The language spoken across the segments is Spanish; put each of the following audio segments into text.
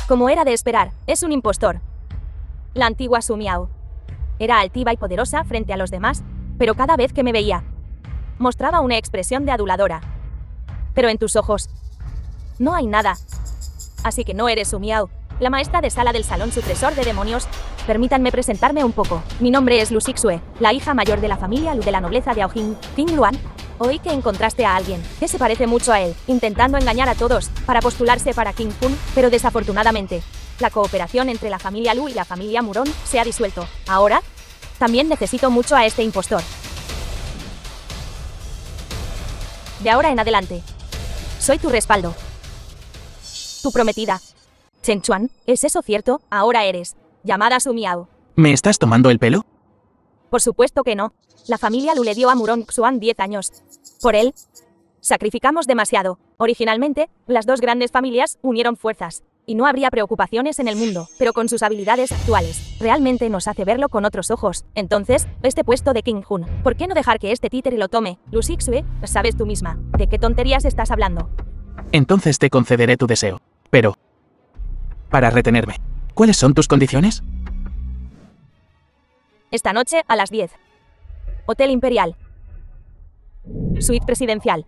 Como era de esperar, es un impostor. La antigua Su Miao. Era altiva y poderosa frente a los demás, pero cada vez que me veía, mostraba una expresión de aduladora. Pero en tus ojos no hay nada. Así que no eres Su Miao, la maestra de sala del salón supresor de demonios. Permítanme presentarme un poco. Mi nombre es Lu Xue, la hija mayor de la familia Lu de la nobleza de Aojin, Qing Luan. Oí que encontraste a alguien que se parece mucho a él, intentando engañar a todos para postularse para King Kun, pero desafortunadamente, la cooperación entre la familia Lu y la familia Muron se ha disuelto. Ahora, también necesito mucho a este impostor. De ahora en adelante, soy tu respaldo. Tu prometida. Chen Chuan, ¿es eso cierto? Ahora eres llamada Su Miao. ¿Me estás tomando el pelo? Por supuesto que no. La familia Lu le dio a Muron Xuan 10 años. Por él, sacrificamos demasiado. Originalmente, las dos grandes familias unieron fuerzas, y no habría preocupaciones en el mundo, pero con sus habilidades actuales, realmente nos hace verlo con otros ojos. Entonces, este puesto de King Hun, ¿por qué no dejar que este títere lo tome? Lu Xue, sabes tú misma, ¿de qué tonterías estás hablando? Entonces te concederé tu deseo. Pero, para retenerme, ¿cuáles son tus condiciones? Esta noche, a las 10. Hotel Imperial. Suite presidencial.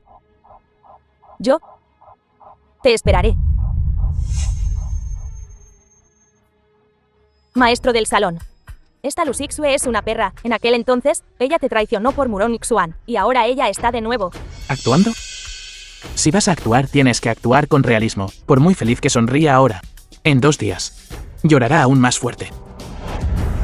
Yo te esperaré. Maestro del salón. Esta Lu Xue es una perra. En aquel entonces, ella te traicionó por Muron Xuan, y ahora ella está de nuevo. ¿Actuando? Si vas a actuar, tienes que actuar con realismo, por muy feliz que sonría ahora. En 2 días, llorará aún más fuerte.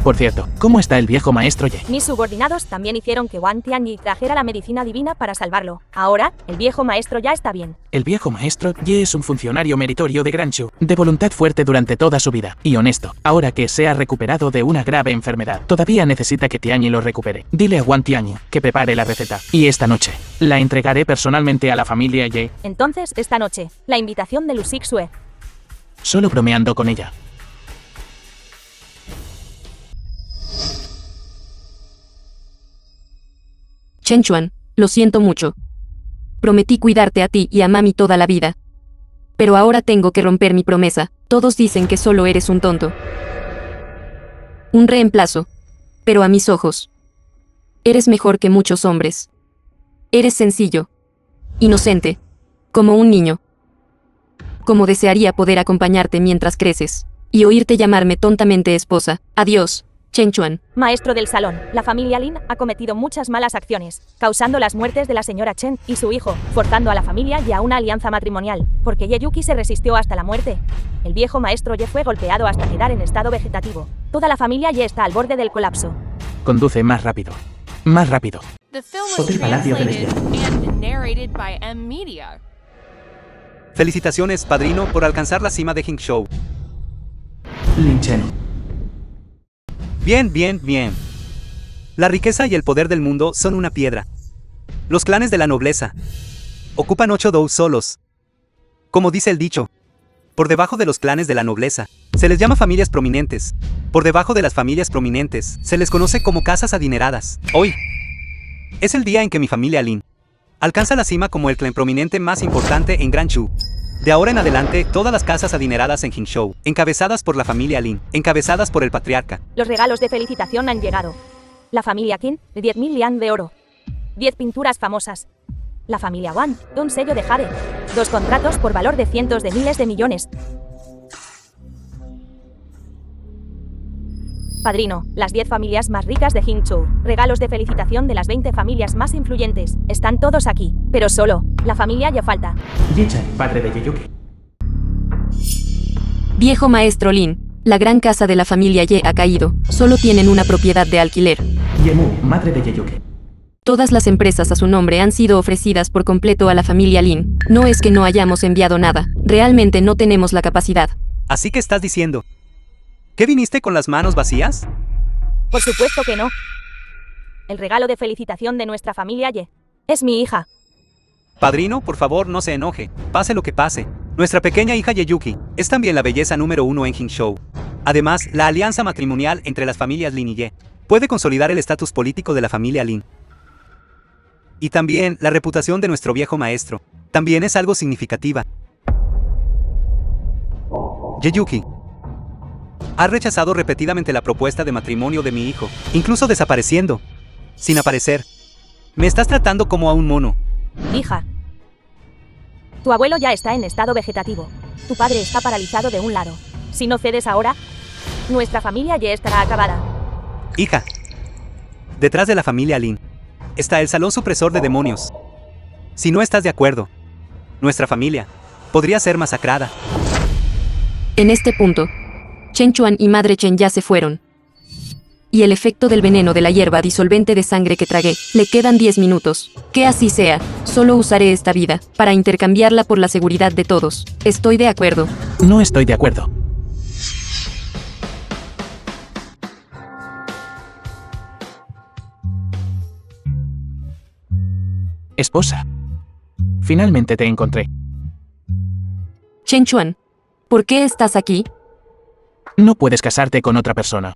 Por cierto, ¿cómo está el viejo maestro Ye? Mis subordinados también hicieron que Wang Tianyi trajera la medicina divina para salvarlo. Ahora, el viejo maestro ya está bien. El viejo maestro Ye es un funcionario meritorio de Granshu, de voluntad fuerte durante toda su vida, y honesto. Ahora que se ha recuperado de una grave enfermedad, todavía necesita que Tianyi lo recupere. Dile a Wang Tianyi que prepare la receta, y esta noche la entregaré personalmente a la familia Ye. Entonces, esta noche, la invitación de Lu Xue. Solo bromeando con ella. Chen Chuan, lo siento mucho. Prometí cuidarte a ti y a mami toda la vida. Pero ahora tengo que romper mi promesa. Todos dicen que solo eres un tonto. Un reemplazo. Pero a mis ojos, eres mejor que muchos hombres. Eres sencillo. Inocente. Como un niño. Como desearía poder acompañarte mientras creces. Y oírte llamarme tontamente esposa. Adiós. Chen Chuan. Maestro del salón, la familia Lin ha cometido muchas malas acciones, causando las muertes de la señora Chen y su hijo, forzando a la familia y a una alianza matrimonial, porque Ye Yuki se resistió hasta la muerte. El viejo maestro Ye fue golpeado hasta quedar en estado vegetativo. Toda la familia Ye está al borde del colapso. Conduce más rápido. Más rápido. Hotel Palacio Celestial. Felicitaciones, padrino, por alcanzar la cima de Jingzhou. Lin Chen. Bien, bien, bien. La riqueza y el poder del mundo son una piedra. Los clanes de la nobleza ocupan 8 dous solos. Como dice el dicho, por debajo de los clanes de la nobleza se les llama familias prominentes. Por debajo de las familias prominentes se les conoce como casas adineradas. Hoy es el día en que mi familia Lin alcanza la cima como el clan prominente más importante en Granshu. De ahora en adelante, todas las casas adineradas en Jingzhou, encabezadas por la familia Lin, encabezadas por el patriarca. Los regalos de felicitación han llegado. La familia Qin, 10.000 lian de oro. 10 pinturas famosas. La familia Wang, un sello de jade. 2 contratos por valor de cientos de miles de millones. Padrino, las 10 familias más ricas de Jingzhou. Regalos de felicitación de las 20 familias más influyentes. Están todos aquí, pero solo la familia ya falta. Ye Chen, padre de Ye Yuki. Viejo maestro Lin, la gran casa de la familia Ye ha caído. Solo tienen una propiedad de alquiler. Ye Mu, madre de Ye Yuki. Todas las empresas a su nombre han sido ofrecidas por completo a la familia Lin. No es que no hayamos enviado nada. Realmente no tenemos la capacidad. Así que estás diciendo ¿qué viniste con las manos vacías? Por supuesto que no. El regalo de felicitación de nuestra familia Ye es mi hija. Padrino, por favor, no se enoje. Pase lo que pase. Nuestra pequeña hija Ye Yuki es también la belleza número 1 en Jingzhou. Además, la alianza matrimonial entre las familias Lin y Ye puede consolidar el estatus político de la familia Lin. Y también la reputación de nuestro viejo maestro también es algo significativa. Yeyuki. Has rechazado repetidamente la propuesta de matrimonio de mi hijo, incluso desapareciendo. Sin aparecer. Me estás tratando como a un mono. Hija. Tu abuelo ya está en estado vegetativo. Tu padre está paralizado de un lado. Si no cedes ahora, nuestra familia ya estará acabada. Hija. Detrás de la familia Lin está el salón supresor de demonios. Si no estás de acuerdo, nuestra familia podría ser masacrada. En este punto, Chen Chuan y Madre Chen ya se fueron. Y el efecto del veneno de la hierba disolvente de sangre que tragué, le quedan 10 minutos. Que así sea, solo usaré esta vida, para intercambiarla por la seguridad de todos. Estoy de acuerdo. No estoy de acuerdo. Esposa. Finalmente te encontré. Chen Chuan, ¿por qué estás aquí? No puedes casarte con otra persona.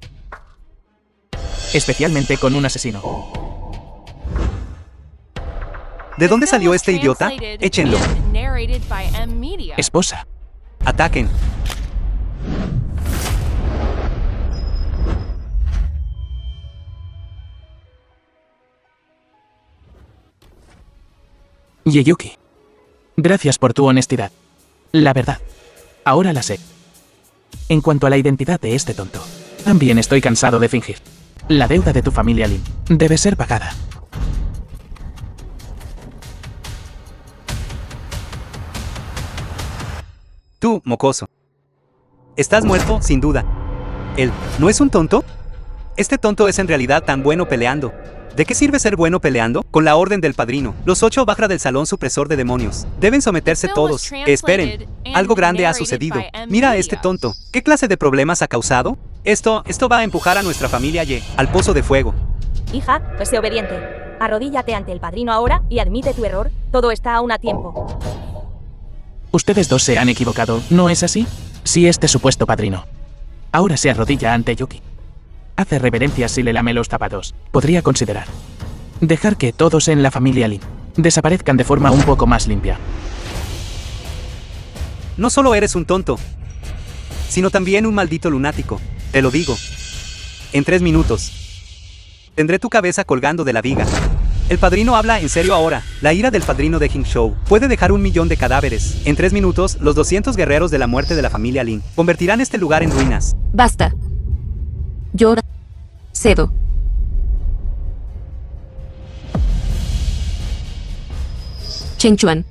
Especialmente con un asesino. ¿De dónde salió este idiota? Échenlo. Esposa. Ataquen. Yeyuki. Gracias por tu honestidad. La verdad. Ahora la sé. En cuanto a la identidad de este tonto, también estoy cansado de fingir. La deuda de tu familia Lin debe ser pagada. Tú, mocoso. Estás muerto, sin duda. ¿Él no es un tonto? Este tonto es en realidad tan bueno peleando. ¿De qué sirve ser bueno peleando? Con la orden del padrino, los 8 baja del salón supresor de demonios. Deben someterse todos. Esperen. Algo grande ha sucedido. Mira a este tonto. ¿Qué clase de problemas ha causado? Esto va a empujar a nuestra familia Ye al pozo de fuego. Hija, pues sé obediente. Arrodíllate ante el padrino ahora y admite tu error. Todo está aún a tiempo. Ustedes dos se han equivocado, ¿no es así? Sí, este supuesto padrino. Ahora se arrodilla ante Yuki. Hace reverencias y le lame los zapatos. Podría considerar dejar que todos en la familia Lin desaparezcan de forma un poco más limpia. No solo eres un tonto, sino también un maldito lunático. Te lo digo. En 3 minutos tendré tu cabeza colgando de la viga. El padrino habla en serio ahora. La ira del padrino de Jingzhou puede dejar 1 millón de cadáveres. En 3 minutos, los 200 guerreros de la muerte de la familia Lin convertirán este lugar en ruinas. Basta. Yo cedo. Chen Chuan.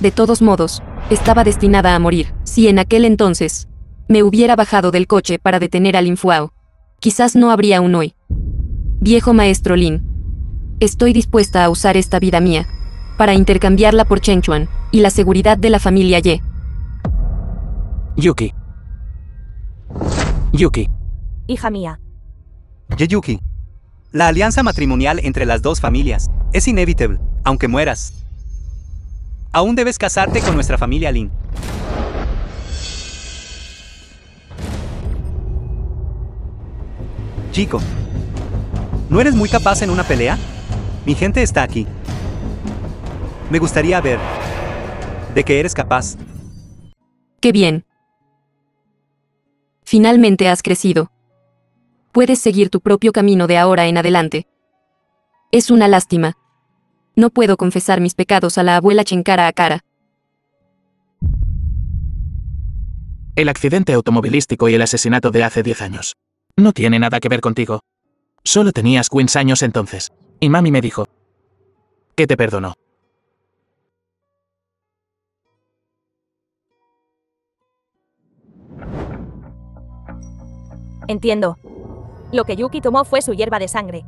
De todos modos, estaba destinada a morir. Si en aquel entonces me hubiera bajado del coche para detener a Lin Fuao, quizás no habría un hoy. Viejo maestro Lin, estoy dispuesta a usar esta vida mía para intercambiarla por Chen Chuan y la seguridad de la familia Ye. Yuki. Yuki. Hija mía. Yeyuki. La alianza matrimonial entre las dos familias es inevitable, aunque mueras. Aún debes casarte con nuestra familia Lin. Chico, ¿no eres muy capaz en una pelea? Mi gente está aquí. Me gustaría ver de qué eres capaz. ¡Qué bien! Finalmente has crecido. Puedes seguir tu propio camino de ahora en adelante. Es una lástima. No puedo confesar mis pecados a la abuela Chen cara a cara. El accidente automovilístico y el asesinato de hace 10 años. No tiene nada que ver contigo. Solo tenías 15 años entonces. Y mami me dijo que te perdonó. Entiendo. Lo que Yuki tomó fue su hierba de sangre.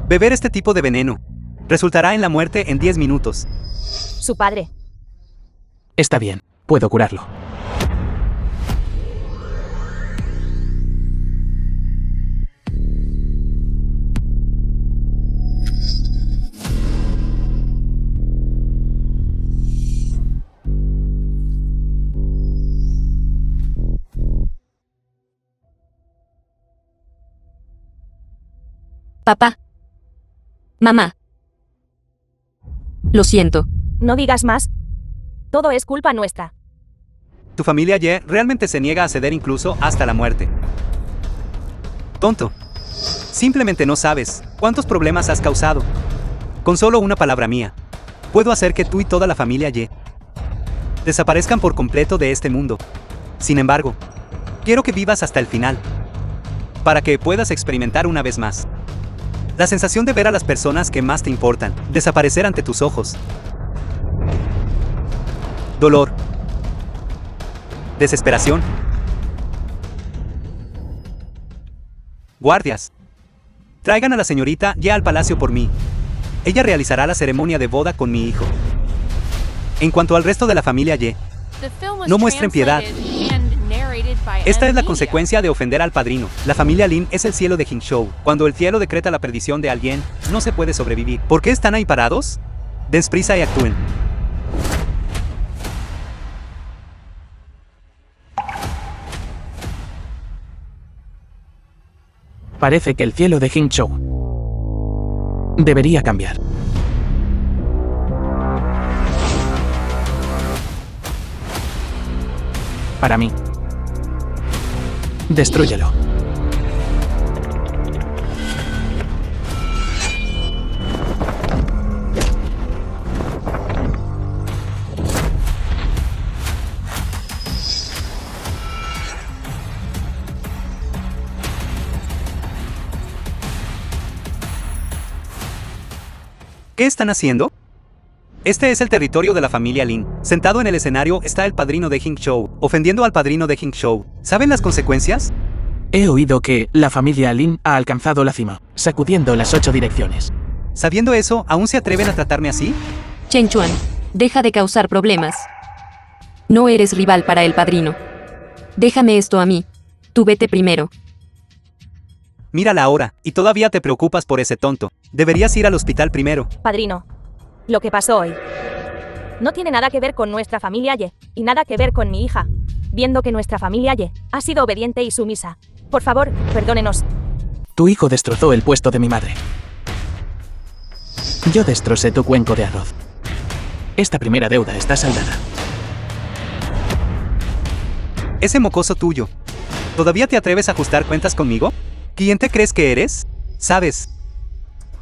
Beber este tipo de veneno resultará en la muerte en 10 minutos. Su padre. Está bien, puedo curarlo. Papá. Mamá. Lo siento. No digas más. Todo es culpa nuestra. Tu familia Ye realmente se niega a ceder incluso hasta la muerte. Tonto. Simplemente no sabes cuántos problemas has causado. Con solo una palabra mía, puedo hacer que tú y toda la familia Ye desaparezcan por completo de este mundo. Sin embargo, quiero que vivas hasta el final, para que puedas experimentar una vez más la sensación de ver a las personas que más te importan desaparecer ante tus ojos. Dolor. Desesperación. Guardias. Traigan a la señorita Ye al palacio por mí. Ella realizará la ceremonia de boda con mi hijo. En cuanto al resto de la familia Ye, no muestren piedad. Esta es la consecuencia de ofender al padrino. La familia Lin es el cielo de Jingzhou. Cuando el cielo decreta la perdición de alguien, no se puede sobrevivir. ¿Por qué están ahí parados? Den prisa y actúen. Parece que el cielo de Jingzhou debería cambiar. Para mí. Destrúyelo. ¿Qué están haciendo? Este es el territorio de la familia Lin. Sentado en el escenario está el padrino de Jingzhou, ofendiendo al padrino de Jingzhou. ¿Saben las consecuencias? He oído que la familia Lin ha alcanzado la cima, sacudiendo las 8 direcciones. Sabiendo eso, ¿aún se atreven a tratarme así? Chen Chuan, deja de causar problemas. No eres rival para el padrino. Déjame esto a mí. Tú vete primero. Mírala ahora, y todavía te preocupas por ese tonto. Deberías ir al hospital primero. Padrino, lo que pasó hoy no tiene nada que ver con nuestra familia Ye, y nada que ver con mi hija. Viendo que nuestra familia Ye ha sido obediente y sumisa, por favor, perdónenos. Tu hijo destrozó el puesto de mi madre. Yo destrocé tu cuenco de arroz. Esta primera deuda está saldada. Ese mocoso tuyo. ¿Todavía te atreves a ajustar cuentas conmigo? ¿Quién te crees que eres? ¿Sabes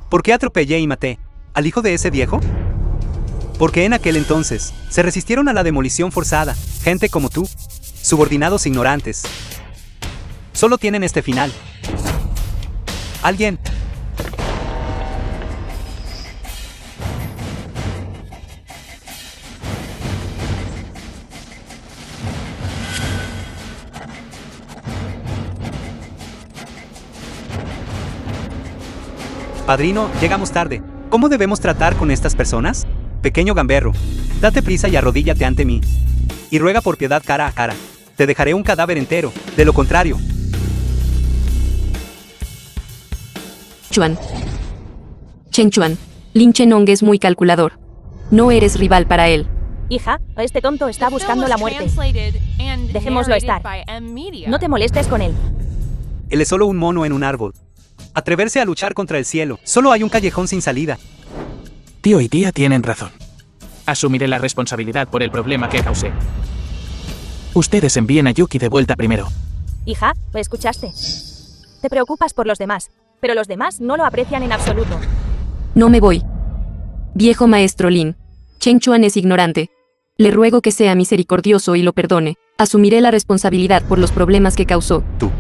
por qué atropellé y maté al hijo de ese viejo? Porque en aquel entonces se resistieron a la demolición forzada. Gente como tú, subordinados ignorantes, solo tienen este final. Alguien. Padrino, llegamos tarde. ¿Cómo debemos tratar con estas personas? Pequeño gamberro, date prisa y arrodíllate ante mí. Y ruega por piedad cara a cara. Te dejaré un cadáver entero, de lo contrario. Chuan. Chen Chuan, Lin Chenong es muy calculador. No eres rival para él. Hija, este tonto está buscando la muerte. Dejémoslo estar. No te molestes con él. Él es solo un mono en un árbol. Atreverse a luchar contra el cielo. Solo hay un callejón sin salida. Tío y tía tienen razón. Asumiré la responsabilidad por el problema que causé. Ustedes envíen a Yuki de vuelta primero. Hija, ¿me escuchaste? Te preocupas por los demás, pero los demás no lo aprecian en absoluto. No me voy. Viejo maestro Lin. Chen Chuan es ignorante. Le ruego que sea misericordioso y lo perdone. Asumiré la responsabilidad por los problemas que causó. Tú.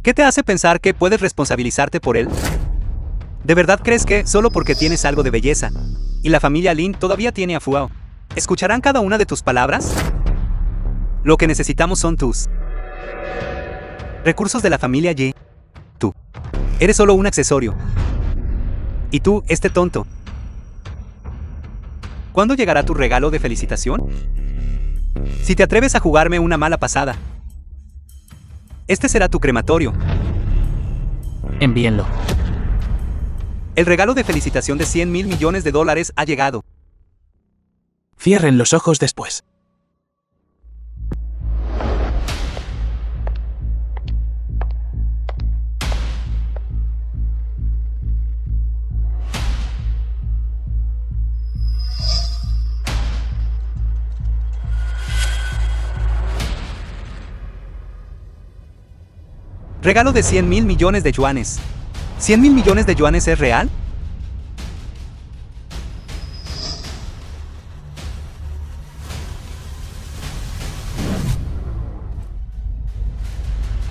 ¿Qué te hace pensar que puedes responsabilizarte por él? ¿De verdad crees que, solo porque tienes algo de belleza, y la familia Lin todavía tiene a Fuao, escucharán cada una de tus palabras? Lo que necesitamos son tus recursos de la familia Ye. Tú eres solo un accesorio. Y tú, este tonto. ¿Cuándo llegará tu regalo de felicitación? Si te atreves a jugarme una mala pasada, este será tu crematorio. Envíenlo. El regalo de felicitación de $100 mil millones ha llegado. Cierren los ojos después. Regalo de 100.000 millones de yuanes. ¿100.000 millones de yuanes es real?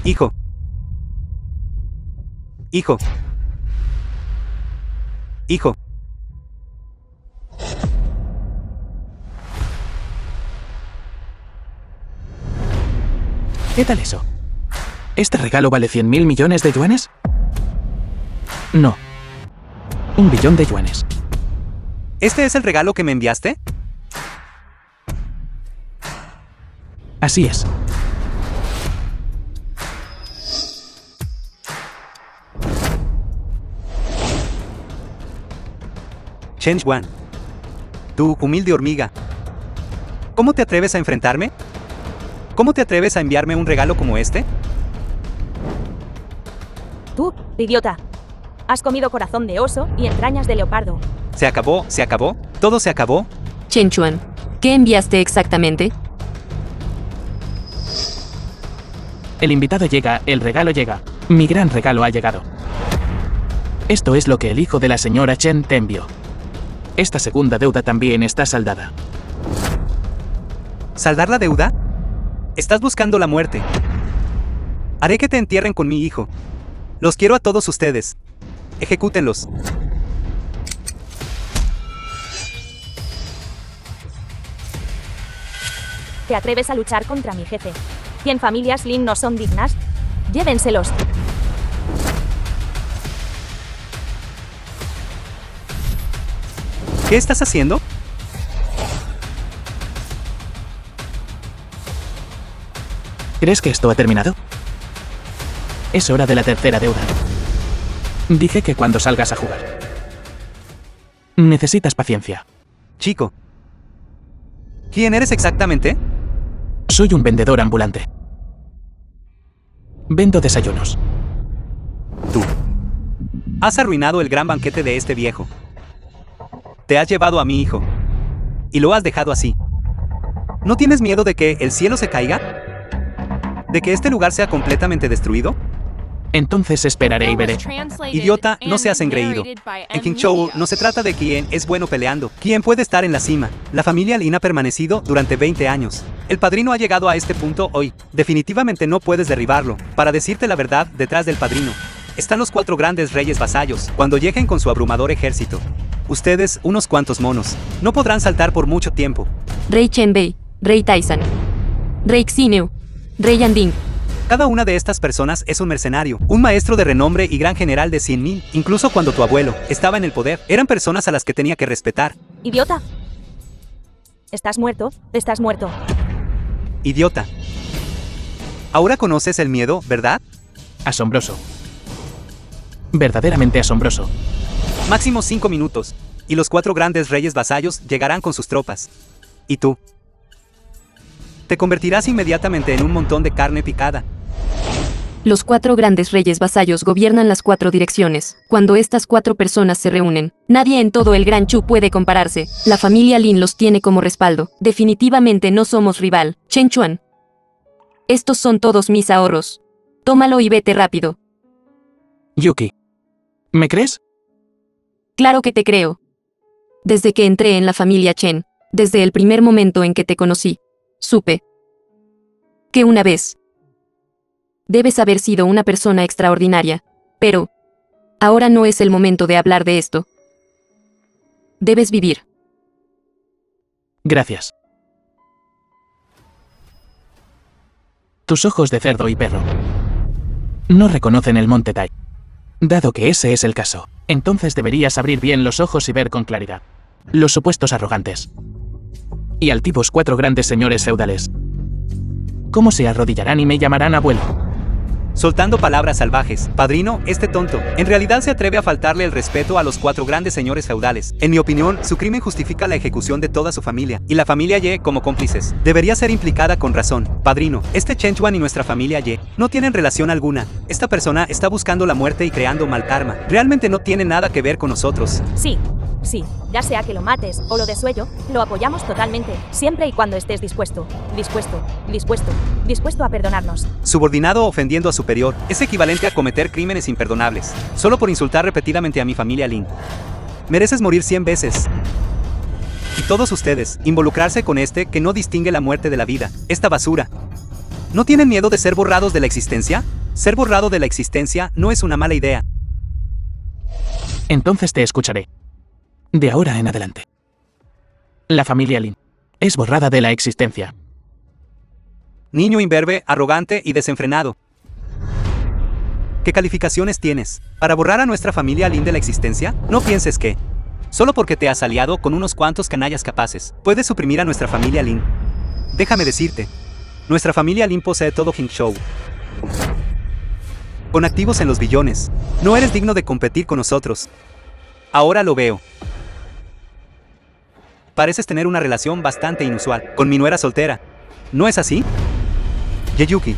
Hijo. Hijo. Hijo. ¿Qué tal eso? ¿Este regalo vale 100.000 millones de yuanes? No. 1 billón de yuanes. ¿Este es el regalo que me enviaste? Así es. Chen Yuan. Tú, humilde hormiga. ¿Cómo te atreves a enfrentarme? ¿Cómo te atreves a enviarme un regalo como este? Tú, idiota. Has comido corazón de oso y entrañas de leopardo. ¿Se acabó? ¿Se acabó? ¿Todo se acabó? Chen Chuan, ¿qué enviaste exactamente? El invitado llega, el regalo llega. Mi gran regalo ha llegado. Esto es lo que el hijo de la señora Chen te envió. Esta segunda deuda también está saldada. ¿Saldar la deuda? Estás buscando la muerte. Haré que te entierren con mi hijo. Los quiero a todos ustedes. Ejecútenlos. ¿Te atreves a luchar contra mi jefe? 100 familias Lin no son dignas. Llévenselos. ¿Qué estás haciendo? ¿Crees que esto ha terminado? Es hora de la tercera deuda. Dije que cuando salgas a jugar. Necesitas paciencia. Chico. ¿Quién eres exactamente? Soy un vendedor ambulante. Vendo desayunos. Tú. Has arruinado el gran banquete de este viejo. Te has llevado a mi hijo. Y lo has dejado así. ¿No tienes miedo de que el cielo se caiga? ¿De que este lugar sea completamente destruido? Entonces esperaré y veré. Idiota, no seas engreído. En Qingzhou no se trata de quién es bueno peleando, quién puede estar en la cima. La familia Lin ha permanecido durante 20 años. El padrino ha llegado a este punto hoy. Definitivamente no puedes derribarlo. Para decirte la verdad, detrás del padrino están los 4 grandes reyes vasallos, cuando lleguen con su abrumador ejército. Ustedes, unos cuantos monos, no podrán saltar por mucho tiempo. Rey Chenbei, Rey Taizan, Rey Xineu, Rey Yanding. Cada una de estas personas es un mercenario, un maestro de renombre y gran general de 100.000. Incluso cuando tu abuelo estaba en el poder, eran personas a las que tenía que respetar. Idiota. ¿Estás muerto? Estás muerto. Idiota. Ahora conoces el miedo, ¿verdad? Asombroso. Verdaderamente asombroso. Máximo 5 minutos, y los 4 grandes reyes vasallos llegarán con sus tropas. ¿Y tú? Te convertirás inmediatamente en un montón de carne picada. Los 4 grandes reyes vasallos gobiernan las 4 direcciones. Cuando estas 4 personas se reúnen, nadie en todo el Gran Chu puede compararse. La familia Lin los tiene como respaldo. Definitivamente no somos rival. Chen Chuan. Estos son todos mis ahorros. Tómalo y vete rápido. Yuki. ¿Me crees? Claro que te creo. Desde que entré en la familia Chen, desde el primer momento en que te conocí, supe que una vez debes haber sido una persona extraordinaria, pero ahora no es el momento de hablar de esto. Debes vivir. Gracias. Tus ojos de cerdo y perro no reconocen el monte Tai. Dado que ese es el caso, entonces deberías abrir bien los ojos y ver con claridad. Los supuestos arrogantes y altivos 4 grandes señores feudales. ¿Cómo se arrodillarán y me llamarán abuelo? Soltando palabras salvajes. Padrino, este tonto, en realidad se atreve a faltarle el respeto a los 4 grandes señores feudales. En mi opinión, su crimen justifica la ejecución de toda su familia, y la familia Ye como cómplices. Debería ser implicada con razón. Padrino, este Chen Chuan y nuestra familia Ye no tienen relación alguna. Esta persona está buscando la muerte y creando mal karma. Realmente no tiene nada que ver con nosotros. Sí, Sí, ya sea que lo mates o lo desuello, lo apoyamos totalmente, siempre y cuando estés dispuesto a perdonarnos. Subordinado ofendiendo a superior es equivalente a cometer crímenes imperdonables, solo por insultar repetidamente a mi familia Lin. Mereces morir 100 veces. Y todos ustedes, involucrarse con este que no distingue la muerte de la vida, esta basura. ¿No tienen miedo de ser borrados de la existencia? Ser borrado de la existencia no es una mala idea. Entonces te escucharé. De ahora en adelante. La familia Lin es borrada de la existencia. Niño imberbe, arrogante y desenfrenado. ¿Qué calificaciones tienes para borrar a nuestra familia Lin de la existencia? No pienses que, solo porque te has aliado con unos cuantos canallas capaces, puedes suprimir a nuestra familia Lin. Déjame decirte, nuestra familia Lin posee todo Hangzhou, con activos en los billones. No eres digno de competir con nosotros. Ahora lo veo. Pareces tener una relación bastante inusual con mi nuera soltera. ¿No es así? Yeyuki,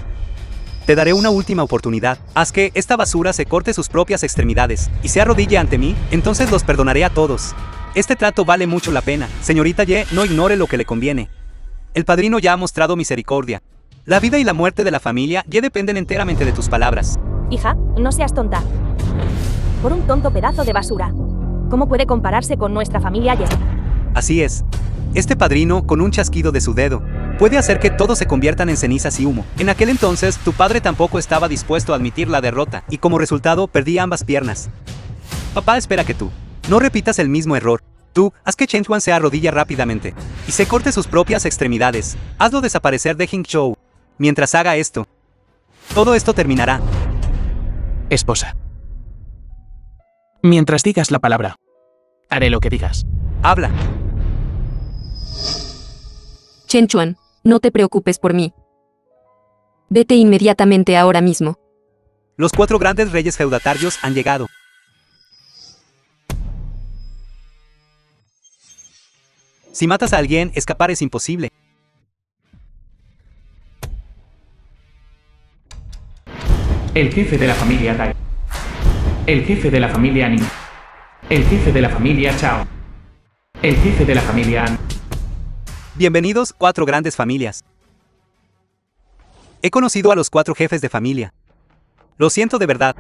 te daré una última oportunidad. Haz que esta basura se corte sus propias extremidades y se arrodille ante mí, entonces los perdonaré a todos. Este trato vale mucho la pena. Señorita Ye, no ignore lo que le conviene. El padrino ya ha mostrado misericordia. La vida y la muerte de la familia Ye dependen enteramente de tus palabras. Hija, no seas tonta. Por un tonto pedazo de basura. ¿Cómo puede compararse con nuestra familia Ye? Así es. Este padrino, con un chasquido de su dedo, puede hacer que todos se conviertan en cenizas y humo. En aquel entonces, tu padre tampoco estaba dispuesto a admitir la derrota, y como resultado, perdí ambas piernas. Papá espera que tú no repitas el mismo error. Tú, haz que Chen Yuan se arrodille rápidamente, y se corte sus propias extremidades. Hazlo desaparecer de Hangzhou. Mientras haga esto, todo esto terminará. Esposa. Mientras digas la palabra, haré lo que digas. Habla. Chen Chuan, no te preocupes por mí. Vete inmediatamente ahora mismo. Los 4 grandes reyes feudatarios han llegado. Si matas a alguien, escapar es imposible. El jefe de la familia Tai. El jefe de la familia Ning. El jefe de la familia Chao. El jefe de la familia An. Bienvenidos, 4 grandes familias. He conocido a los 4 jefes de familia. Lo siento de verdad.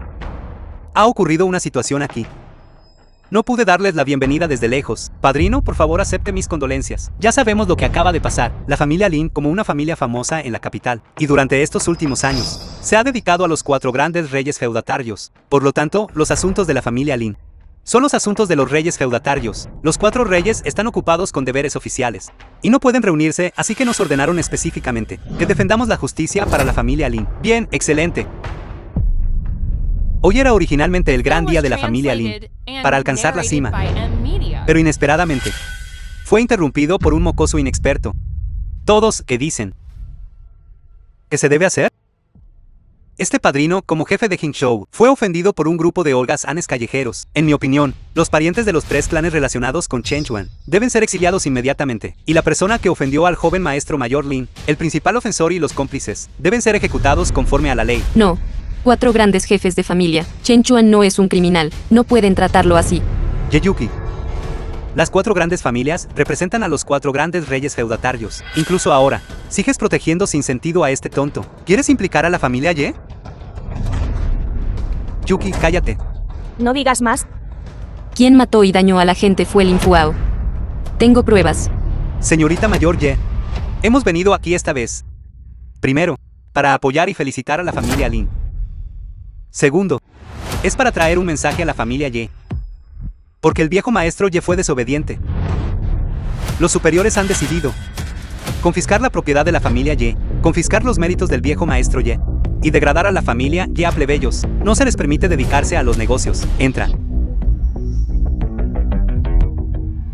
Ha ocurrido una situación aquí. No pude darles la bienvenida desde lejos. Padrino, por favor acepte mis condolencias. Ya sabemos lo que acaba de pasar. La familia Lin, como una familia famosa en la capital, y durante estos últimos años, se ha dedicado a los 4 grandes reyes feudatarios. Por lo tanto, los asuntos de la familia Lin son los asuntos de los reyes feudatarios. Los 4 reyes están ocupados con deberes oficiales y no pueden reunirse, así que nos ordenaron específicamente que defendamos la justicia para la familia Lin. Bien, excelente. Hoy era originalmente el gran día de la familia Lin para alcanzar la cima, pero inesperadamente fue interrumpido por un mocoso inexperto. Todos, ¿qué dicen? ¿Qué se debe hacer? Este padrino, como jefe de Hangzhou, fue ofendido por un grupo de holgazanes callejeros. En mi opinión, los parientes de los 3 clanes relacionados con Chen Yuan deben ser exiliados inmediatamente, y la persona que ofendió al joven maestro mayor Lin, el principal ofensor y los cómplices, deben ser ejecutados conforme a la ley. No. 4 grandes jefes de familia. Chen Chuan no es un criminal. No pueden tratarlo así. Yeyuki. Las 4 grandes familias representan a los 4 grandes reyes feudatarios. Incluso ahora, sigues protegiendo sin sentido a este tonto. ¿Quieres implicar a la familia Ye? Yuki, cállate. No digas más. Quien mató y dañó a la gente fue Lin Fuao. Tengo pruebas. Señorita mayor Ye, hemos venido aquí esta vez. Primero, para apoyar y felicitar a la familia Lin. Segundo, es para traer un mensaje a la familia Ye. Porque el viejo maestro Ye fue desobediente. Los superiores han decidido confiscar la propiedad de la familia Ye, confiscar los méritos del viejo maestro Ye, y degradar a la familia Ye a plebeyos. No se les permite dedicarse a los negocios. Entra.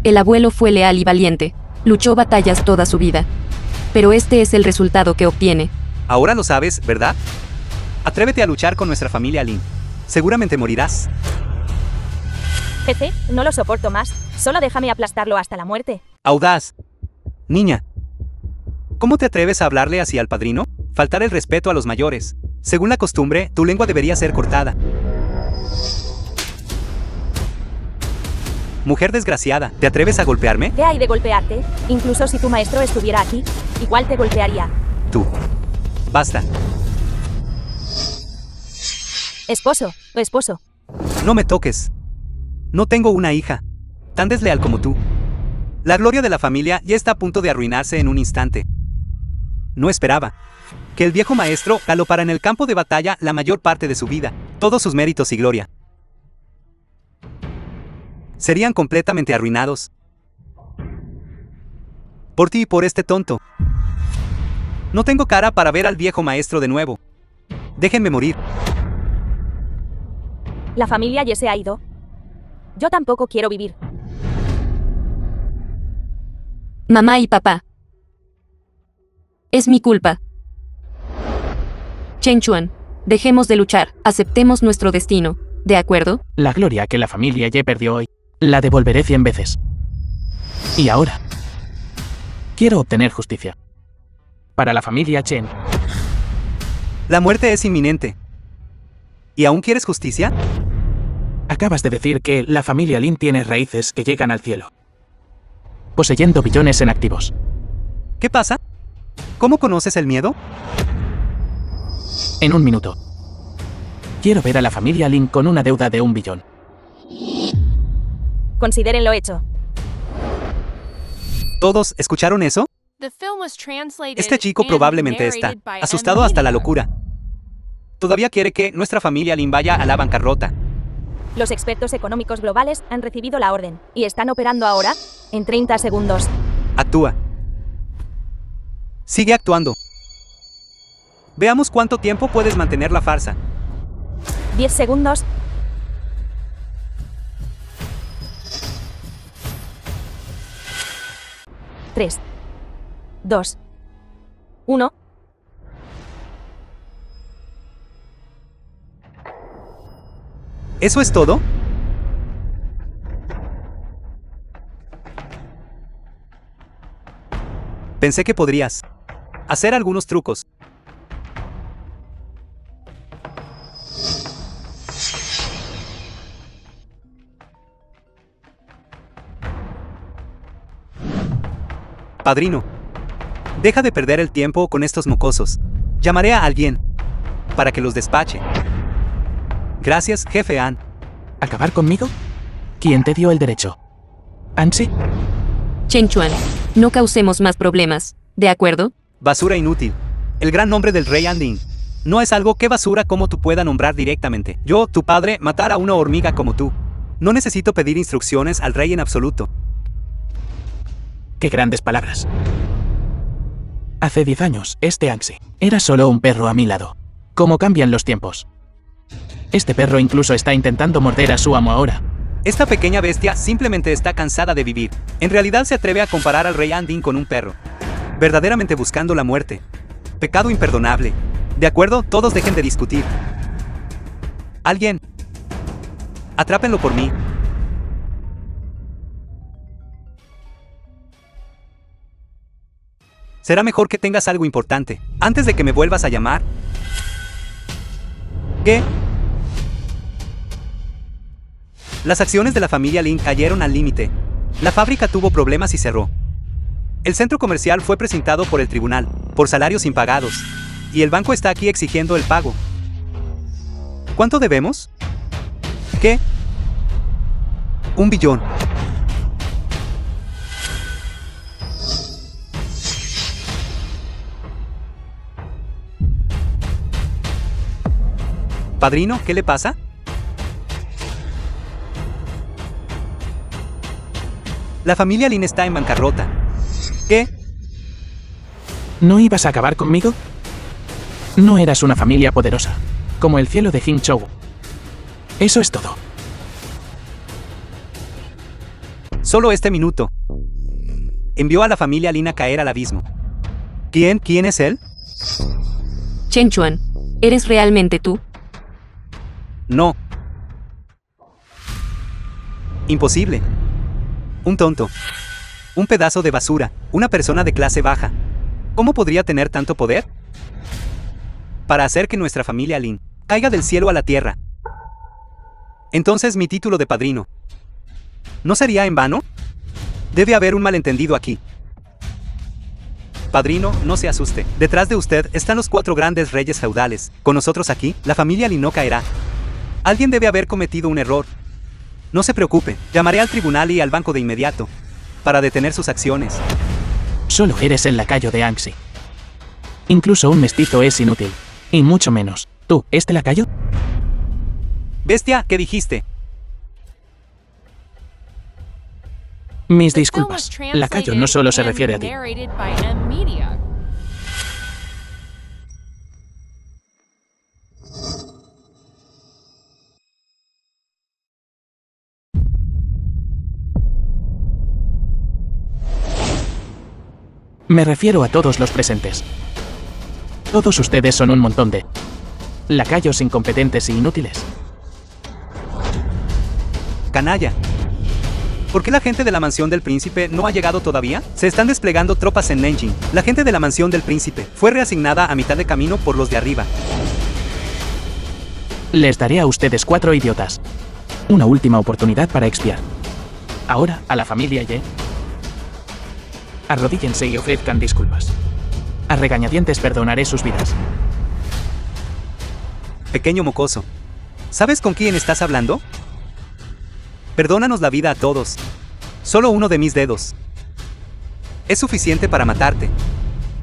El abuelo fue leal y valiente. Luchó batallas toda su vida. Pero este es el resultado que obtiene. Ahora lo sabes, ¿verdad? Atrévete a luchar con nuestra familia Lin. Seguramente morirás. Jefe, no lo soporto más. Solo déjame aplastarlo hasta la muerte. Audaz. Niña. ¿Cómo te atreves a hablarle así al padrino? Faltar el respeto a los mayores. Según la costumbre, tu lengua debería ser cortada. Mujer desgraciada, ¿te atreves a golpearme? ¿Qué hay de golpearte? Incluso si tu maestro estuviera aquí, igual te golpearía. Tú. Basta. Esposo, tu esposo. No me toques. No tengo una hija tan desleal como tú. La gloria de la familia ya está a punto de arruinarse en un instante. No esperaba que el viejo maestro galopara en el campo de batalla la mayor parte de su vida, todos sus méritos y gloria serían completamente arruinados por ti y por este tonto. No tengo cara para ver al viejo maestro de nuevo. Déjenme morir. La familia ya se ha ido. Yo tampoco quiero vivir. Mamá y papá. Es mi culpa. Chen Chuan, dejemos de luchar, aceptemos nuestro destino, ¿de acuerdo? La gloria que la familia Ye perdió hoy, la devolveré 100 veces. Y ahora, quiero obtener justicia. Para la familia Chen. La muerte es inminente. ¿Y aún quieres justicia? Acabas de decir que la familia Lin tiene raíces que llegan al cielo, poseyendo billones en activos. ¿Qué pasa? ¿Cómo conoces el miedo? En un minuto. Quiero ver a la familia Lin con una deuda de 1 billón. Considérenlo hecho. ¿Todos escucharon eso? Este chico probablemente está asustado hasta la locura. Todavía quiere que nuestra familia Lin vaya a la bancarrota. Los expertos económicos globales han recibido la orden y están operando ahora en 30 segundos. Actúa. Sigue actuando. Veamos cuánto tiempo puedes mantener la farsa. 10 segundos. 3, 2, 1. ¿Eso es todo? Pensé que podrías hacer algunos trucos. Padrino, deja de perder el tiempo con estos mocosos. Llamaré a alguien para que los despache. Gracias, jefe An. ¿Acabar conmigo? ¿Quién te dio el derecho? ¿Ansi? Chen Chuan, no causemos más problemas, ¿de acuerdo? Basura inútil. El gran nombre del rey Anding no es algo que basura como tú pueda nombrar directamente. Yo, tu padre, matar a una hormiga como tú. No necesito pedir instrucciones al rey en absoluto. ¡Qué grandes palabras! Hace 10 años, este Ansi era solo un perro a mi lado. ¿Cómo cambian los tiempos? Este perro incluso está intentando morder a su amo ahora. Esta pequeña bestia simplemente está cansada de vivir. En realidad se atreve a comparar al rey Anding con un perro. Verdaderamente buscando la muerte. Pecado imperdonable. De acuerdo, todos dejen de discutir. Alguien. Atrápenlo por mí. Será mejor que tengas algo importante, antes de que me vuelvas a llamar. ¿Qué? Las acciones de la familia Lin cayeron al límite. La fábrica tuvo problemas y cerró. El centro comercial fue presentado por el tribunal, por salarios impagados. Y el banco está aquí exigiendo el pago. ¿Cuánto debemos? ¿Qué? 1 billón. Padrino, ¿qué le pasa? La familia Lin está en bancarrota. ¿Qué? ¿No ibas a acabar conmigo? No eras una familia poderosa, como el cielo de Jingzhou. Eso es todo. Solo este minuto. Envió a la familia Lin a caer al abismo. ¿Quién es él? Chen Chuan, ¿eres realmente tú? No. Imposible. Un tonto. Un pedazo de basura. Una persona de clase baja. ¿Cómo podría tener tanto poder? Para hacer que nuestra familia Lin caiga del cielo a la tierra. Entonces mi título de padrino ¿No sería en vano? Debe haber un malentendido aquí. Padrino, no se asuste. Detrás de usted están los 4 grandes reyes feudales. Con nosotros aquí, la familia Lin no caerá. Alguien debe haber cometido un error. No se preocupe, llamaré al tribunal y al banco de inmediato, para detener sus acciones. Solo eres el lacayo de Anxi. Incluso un mestizo es inútil. Y mucho menos. ¿Tú, este lacayo? Bestia, ¿qué dijiste? Mis disculpas. Lacayo no solo se refiere a ti. Me refiero a todos los presentes. Todos ustedes son un montón de lacayos incompetentes e inútiles. Canalla. ¿Por qué la gente de la mansión del príncipe no ha llegado todavía? Se están desplegando tropas en Nanjing. La gente de la mansión del príncipe fue reasignada a mitad de camino por los de arriba. Les daré a ustedes 4 idiotas una última oportunidad para expiar. Ahora, a la familia Ye. Arrodíllense y ofrezcan disculpas. A regañadientes perdonaré sus vidas. Pequeño mocoso. ¿Sabes con quién estás hablando? Perdónanos la vida a todos. Solo uno de mis dedos es suficiente para matarte.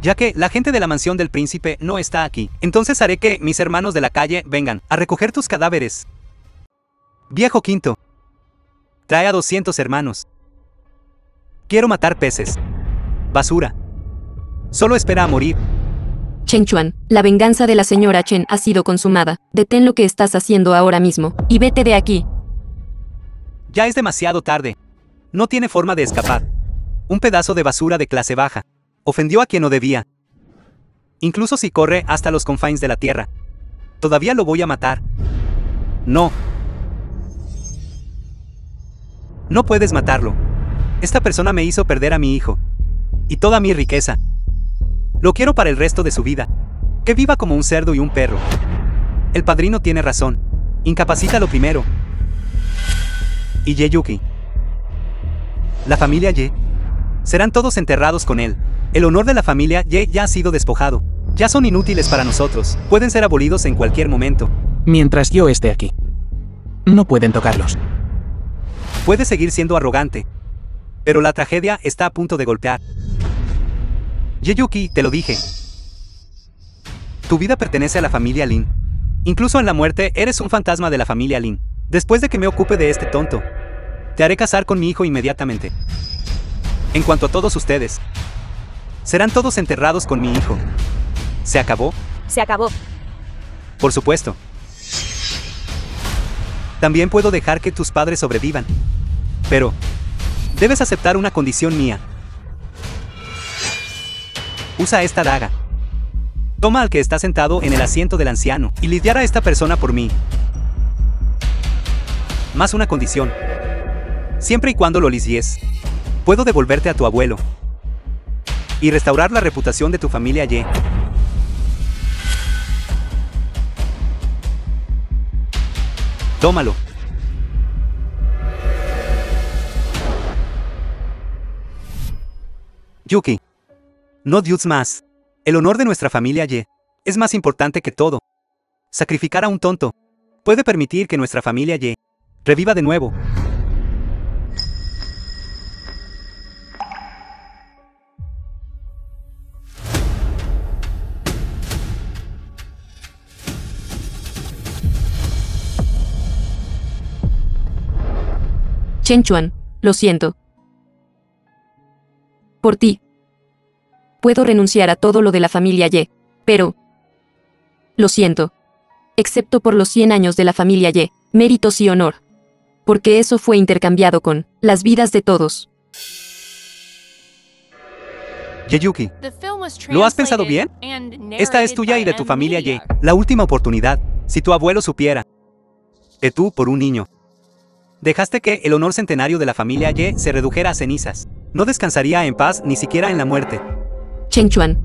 Ya que la gente de la mansión del príncipe no está aquí, entonces haré que mis hermanos de la calle vengan a recoger tus cadáveres. Viejo quinto. Trae a 200 hermanos. Quiero matar peces. Basura. Solo espera a morir. Chen Chuan, la venganza de la señora Chen ha sido consumada. Detén lo que estás haciendo ahora mismo, y vete de aquí. Ya es demasiado tarde. No tiene forma de escapar. Un pedazo de basura de clase baja. Ofendió a quien no debía. Incluso si corre hasta los confines de la tierra. Todavía lo voy a matar. No. No puedes matarlo. Esta persona me hizo perder a mi hijo. Y toda mi riqueza. Lo quiero para el resto de su vida. Que viva como un cerdo y un perro. El padrino tiene razón. Incapacítalo primero. Y Ye Yuki. La familia Ye. Serán todos enterrados con él. El honor de la familia Ye ya ha sido despojado. Ya son inútiles para nosotros. Pueden ser abolidos en cualquier momento. Mientras yo esté aquí. No pueden tocarlos. Puede seguir siendo arrogante. Pero la tragedia está a punto de golpear. Ye Yuki, te lo dije. Tu vida pertenece a la familia Lin. Incluso en la muerte, eres un fantasma de la familia Lin. Después de que me ocupe de este tonto, te haré casar con mi hijo inmediatamente. En cuanto a todos ustedes, serán todos enterrados con mi hijo. ¿Se acabó? Se acabó. Por supuesto. También puedo dejar que tus padres sobrevivan. Pero debes aceptar una condición mía. Usa esta daga. Toma al que está sentado en el asiento del anciano y lidiar a esta persona por mí. Más una condición. Siempre y cuando lo lidies, puedo devolverte a tu abuelo y restaurar la reputación de tu familia Ye. Tómalo. Yuki. No dudes más. El honor de nuestra familia Ye es más importante que todo. Sacrificar a un tonto puede permitir que nuestra familia Ye reviva de nuevo. Chen Chuan, lo siento. Por ti. Puedo renunciar a todo lo de la familia Ye, pero... Lo siento. Excepto por los 100 años de la familia Ye, méritos y honor. Porque eso fue intercambiado con las vidas de todos. Ye Yuki, ¿lo has pensado bien? Esta es tuya y de tu familia Ye. La última oportunidad, si tu abuelo supiera que tú, por un niño, dejaste que el honor centenario de la familia Ye se redujera a cenizas, no descansaría en paz ni siquiera en la muerte. Chen Chuan.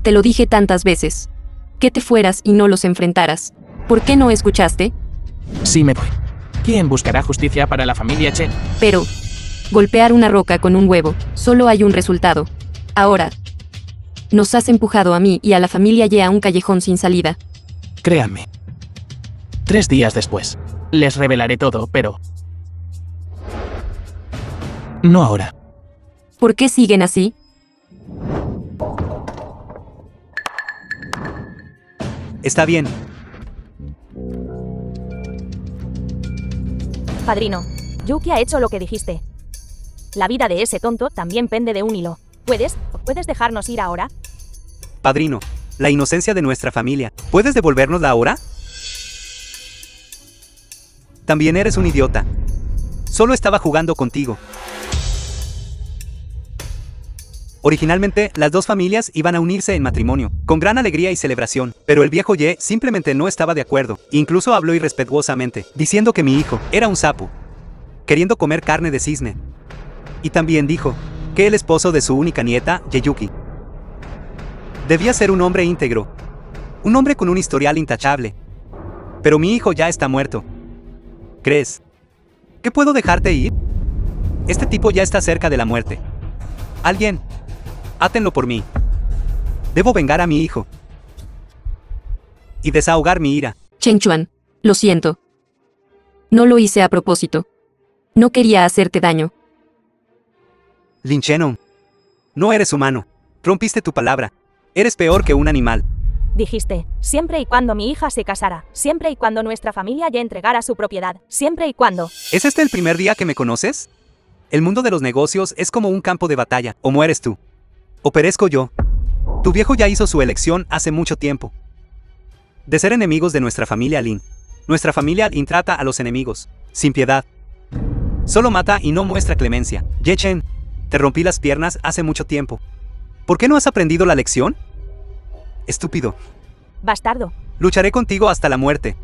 Te lo dije tantas veces. Que te fueras y no los enfrentaras. ¿Por qué no escuchaste? Sí me voy. ¿Quién buscará justicia para la familia Chen? Pero, golpear una roca con un huevo, solo hay un resultado. Ahora, nos has empujado a mí y a la familia Ye a un callejón sin salida. Créanme. 3 días después. Les revelaré todo, pero... no ahora. ¿Por qué siguen así? Está bien. Padrino, Yuki ha hecho lo que dijiste. La vida de ese tonto también pende de un hilo. ¿Puedes dejarnos ir ahora? Padrino, la inocencia de nuestra familia. ¿Puedes devolvernosla ahora? También eres un idiota. Solo estaba jugando contigo. Originalmente, las dos familias iban a unirse en matrimonio, con gran alegría y celebración, pero el viejo Ye simplemente no estaba de acuerdo, incluso habló irrespetuosamente, diciendo que mi hijo era un sapo, queriendo comer carne de cisne. Y también dijo que el esposo de su única nieta, Yeyuki, debía ser un hombre íntegro, un hombre con un historial intachable. Pero mi hijo ya está muerto. ¿Crees que puedo dejarte ir? Este tipo ya está cerca de la muerte. Alguien, átenlo por mí. Debo vengar a mi hijo y desahogar mi ira. Chen Chuan, lo siento. No lo hice a propósito. No quería hacerte daño. Lin Chenon, no eres humano. Rompiste tu palabra. Eres peor que un animal. Dijiste, siempre y cuando mi hija se casara, siempre y cuando nuestra familia ya entregara su propiedad, siempre y cuando... ¿Es este el primer día que me conoces? El mundo de los negocios es como un campo de batalla. O mueres tú, o perezco yo. Tu viejo ya hizo su elección hace mucho tiempo. De ser enemigos de nuestra familia Lin. Nuestra familia Lin trata a los enemigos sin piedad. Solo mata y no muestra clemencia. Ye Chen, te rompí las piernas hace mucho tiempo. ¿Por qué no has aprendido la lección? Estúpido. Bastardo. Lucharé contigo hasta la muerte.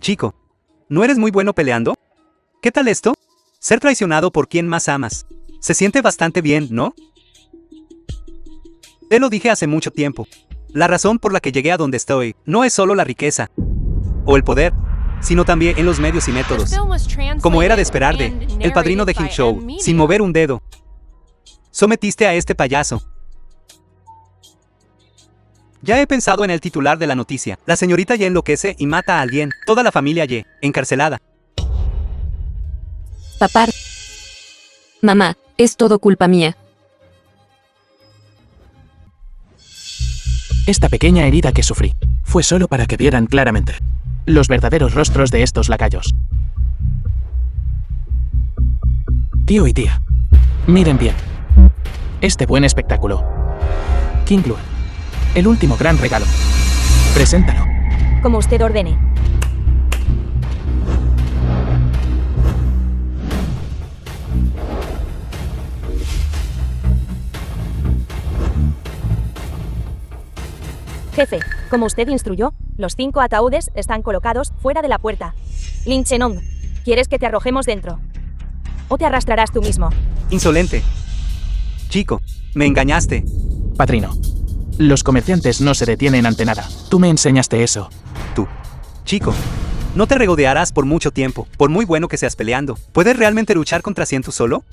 Chico, ¿no eres muy bueno peleando? ¿Qué tal esto? Ser traicionado por quien más amas. Se siente bastante bien, ¿no? Te lo dije hace mucho tiempo. La razón por la que llegué a donde estoy no es solo la riqueza o el poder, sino también en los medios y métodos. Como era de esperar de el padrino de Hinshou, sin mover un dedo. Sometiste a este payaso. Ya he pensado en el titular de la noticia. La señorita Ye enloquece y mata a alguien. Toda la familia Ye, encarcelada. Papá. Mamá, es todo culpa mía. Esta pequeña herida que sufrí fue solo para que vieran claramente los verdaderos rostros de estos lacayos. Tío y tía, miren bien este buen espectáculo. King Luan, el último gran regalo. Preséntalo. Como usted ordene. Jefe, como usted instruyó, los 5 ataúdes están colocados fuera de la puerta. Lin Chenong, ¿quieres que te arrojemos dentro? ¿O te arrastrarás tú mismo? Insolente. Chico, me engañaste. Padrino, los comerciantes no se detienen ante nada. Tú me enseñaste eso. Tú, chico, no te regodearás por mucho tiempo, por muy bueno que seas peleando. ¿Puedes realmente luchar contra 100 tú solo?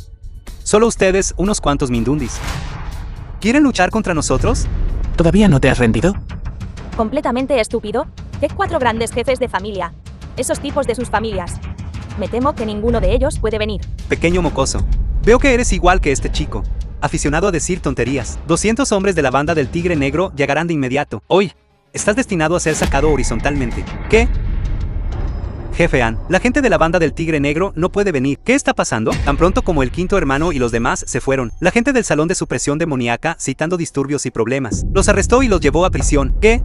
Solo ustedes, unos cuantos mindundis. ¿Quieren luchar contra nosotros? ¿Todavía no te has rendido? ¿Completamente estúpido? ¿Qué 4 grandes jefes de familia? Esos tipos de sus familias. Me temo que ninguno de ellos puede venir. Pequeño mocoso. Veo que eres igual que este chico. Aficionado a decir tonterías. 200 hombres de la banda del Tigre Negro llegarán de inmediato. Hoy, estás destinado a ser sacado horizontalmente. ¿Qué? Jefe An, la gente de la banda del Tigre Negro no puede venir. ¿Qué está pasando? Tan pronto como el quinto hermano y los demás se fueron, la gente del salón de supresión demoníaca, citando disturbios y problemas, los arrestó y los llevó a prisión. ¿Qué?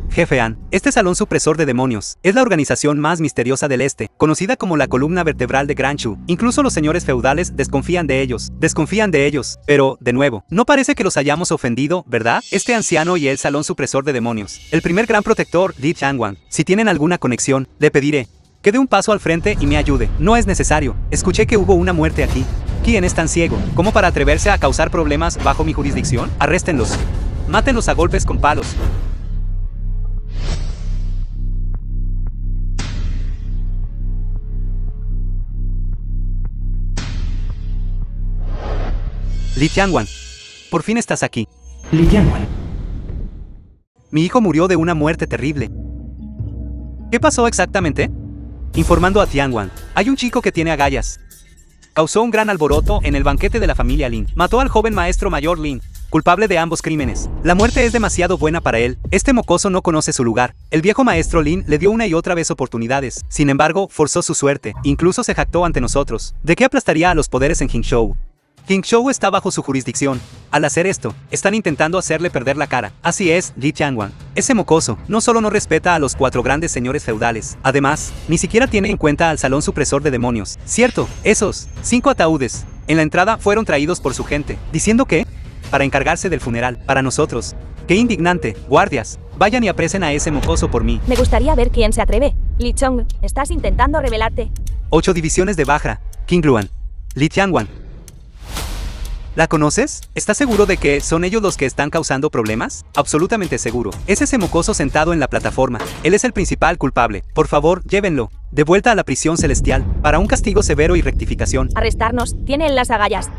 Jefe An, este salón supresor de demonios es la organización más misteriosa del este, conocida como la columna vertebral de Granchu. Incluso los señores feudales desconfían de ellos, pero, de nuevo, no parece que los hayamos ofendido, ¿verdad? Este anciano y el salón supresor de demonios, el primer gran protector, Li Changwang. Si tienen alguna conexión, le pediré que dé un paso al frente y me ayude. No es necesario, escuché que hubo una muerte aquí. ¿Quién es tan ciego como para atreverse a causar problemas bajo mi jurisdicción? Arréstenlos, mátenlos a golpes con palos. Li Tianwan. Por fin estás aquí. Li Tianwan. Mi hijo murió de una muerte terrible. ¿Qué pasó exactamente? Informando a Tianwan, hay un chico que tiene agallas. Causó un gran alboroto en el banquete de la familia Lin. Mató al joven maestro mayor Lin, culpable de ambos crímenes. La muerte es demasiado buena para él. Este mocoso no conoce su lugar. El viejo maestro Lin le dio una y otra vez oportunidades. Sin embargo, forzó su suerte. Incluso se jactó ante nosotros de que aplastaría a los poderes en Qingzhou. Qingzhou está bajo su jurisdicción. Al hacer esto, están intentando hacerle perder la cara. Así es, Li Tianwan. Ese mocoso no solo no respeta a los 4 grandes señores feudales, además, ni siquiera tiene en cuenta al salón supresor de demonios. Cierto, esos 5 ataúdes en la entrada fueron traídos por su gente, diciendo que para encargarse del funeral, para nosotros. ¡Qué indignante! Guardias, vayan y apresen a ese mocoso por mí. Me gustaría ver quién se atreve. Li Chong, estás intentando rebelarte. 8 divisiones de Bajra, Qingluan. Li Tianwan. ¿La conoces? ¿Estás seguro de que son ellos los que están causando problemas? Absolutamente seguro. Es ese mocoso sentado en la plataforma. Él es el principal culpable. Por favor, llévenlo de vuelta a la prisión celestial para un castigo severo y rectificación. Arrestarnos, tiene en las agallas.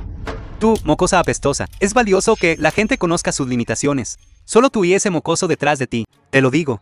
Tú, mocosa apestosa, es valioso que la gente conozca sus limitaciones. Solo tú y ese mocoso detrás de ti. Te lo digo.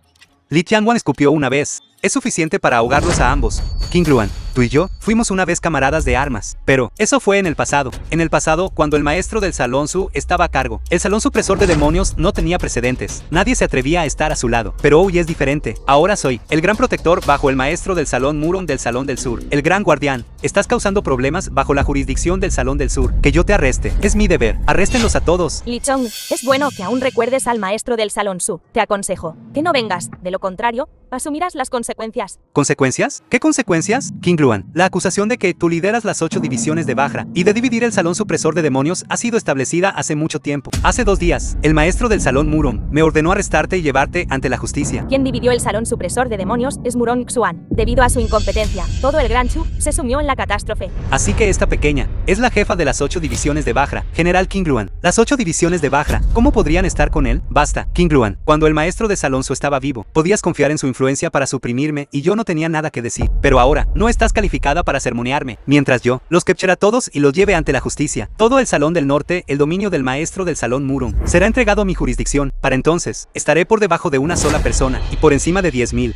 Li Tianwan escupió una vez. Es suficiente para ahogarlos a ambos. Qingluan, tú y yo fuimos una vez camaradas de armas, pero eso fue en el pasado. En el pasado, cuando el maestro del Salón Su estaba a cargo. El Salón Supresor de Demonios no tenía precedentes. Nadie se atrevía a estar a su lado. Pero hoy es diferente. Ahora soy el gran protector bajo el maestro del Salón Murong del Salón del Sur. El gran guardián. Estás causando problemas bajo la jurisdicción del Salón del Sur. Que yo te arreste. Es mi deber. Arréstenlos a todos. Li Chong, es bueno que aún recuerdes al maestro del Salón Su. Te aconsejo que no vengas. De lo contrario, asumirás las consecuencias. ¿Consecuencias? ¿Qué consecuencias? Qingluan, la acusación de que tú lideras las 8 divisiones de Bajra y de dividir el Salón Supresor de Demonios ha sido establecida hace mucho tiempo. Hace 2 días, el maestro del Salón Murong me ordenó arrestarte y llevarte ante la justicia. Quien dividió el Salón Supresor de Demonios es Murong Xuan. Debido a su incompetencia, todo el Gran Chu se sumió en la catástrofe. Así que esta pequeña es la jefa de las 8 divisiones de Bajra, General Qingluan. Las 8 divisiones de Bajra, ¿cómo podrían estar con él? Basta, Qingluan. Cuando el maestro de Salón Su estaba vivo, podías confiar en su influencia para suprimirme y yo no tenía nada que decir. Pero ahora, no estás calificada para sermonearme, mientras yo los capturaré a todos y los lleve ante la justicia. Todo el Salón del Norte, el dominio del maestro del Salón Murong, será entregado a mi jurisdicción. Para entonces, estaré por debajo de una sola persona y por encima de 10.000.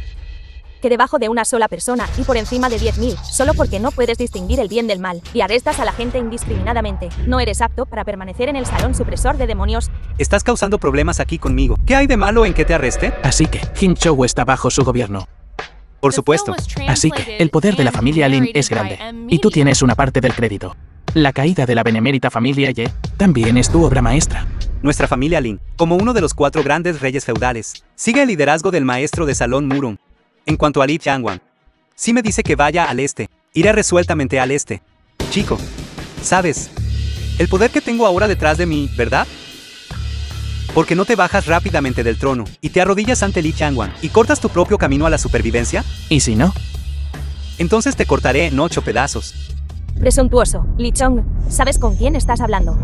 Que debajo de una sola persona y por encima de 10.000, solo porque no puedes distinguir el bien del mal y arrestas a la gente indiscriminadamente. No eres apto para permanecer en el Salón Supresor de Demonios. Estás causando problemas aquí conmigo. ¿Qué hay de malo en que te arreste? Así que, Qingzhou está bajo su gobierno. Por supuesto. Así que, el poder de la familia Lin es grande, y tú tienes una parte del crédito. La caída de la benemérita familia Ye también es tu obra maestra. Nuestra familia Lin, como uno de los 4 grandes reyes feudales, sigue el liderazgo del maestro de Salón Murong. En cuanto a Li Tianwan, sí me dice que vaya al este. Iré resueltamente al este. Chico, ¿sabes el poder que tengo ahora detrás de mí, verdad? ¿Por qué no te bajas rápidamente del trono y te arrodillas ante Li Tianwan y cortas tu propio camino a la supervivencia? ¿Y si no? Entonces te cortaré en 8 pedazos. Presuntuoso, Li Chong, ¿sabes con quién estás hablando?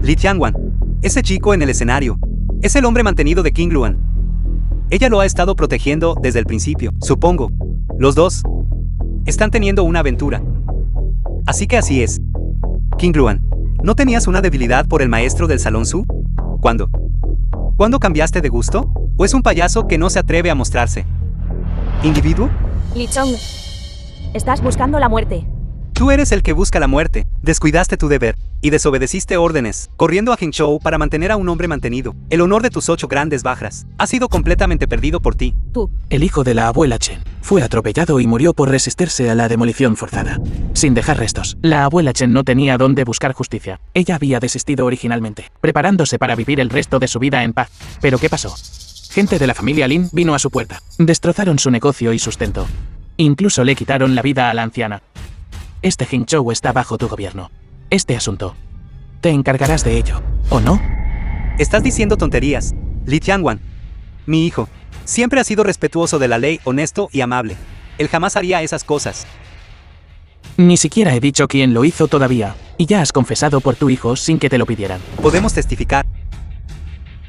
Li Tianwan, ese chico en el escenario, es el hombre mantenido de Qingluan. Ella lo ha estado protegiendo desde el principio, supongo. Los dos están teniendo una aventura. Así que así es. Qingluan, ¿no tenías una debilidad por el maestro del Salón Su? ¿Cuándo? ¿Cuándo cambiaste de gusto? ¿O es un payaso que no se atreve a mostrarse? ¿Individuo? Li Chong, estás buscando la muerte. Tú eres el que busca la muerte. Descuidaste tu deber y desobedeciste órdenes, corriendo a Qingzhou para mantener a un hombre mantenido. El honor de tus 8 grandes Bajras ha sido completamente perdido por ti. Tú. El hijo de la abuela Chen fue atropellado y murió por resistirse a la demolición forzada, sin dejar restos. La abuela Chen no tenía dónde buscar justicia. Ella había desistido originalmente, preparándose para vivir el resto de su vida en paz. ¿Pero qué pasó? Gente de la familia Lin vino a su puerta. Destrozaron su negocio y sustento. Incluso le quitaron la vida a la anciana. Este Qingzhou está bajo tu gobierno. Este asunto. Te encargarás de ello, ¿o no? Estás diciendo tonterías. Li Tianwan, mi hijo, siempre ha sido respetuoso de la ley, honesto y amable. Él jamás haría esas cosas. Ni siquiera he dicho quién lo hizo todavía, y ya has confesado por tu hijo sin que te lo pidieran. Podemos testificar.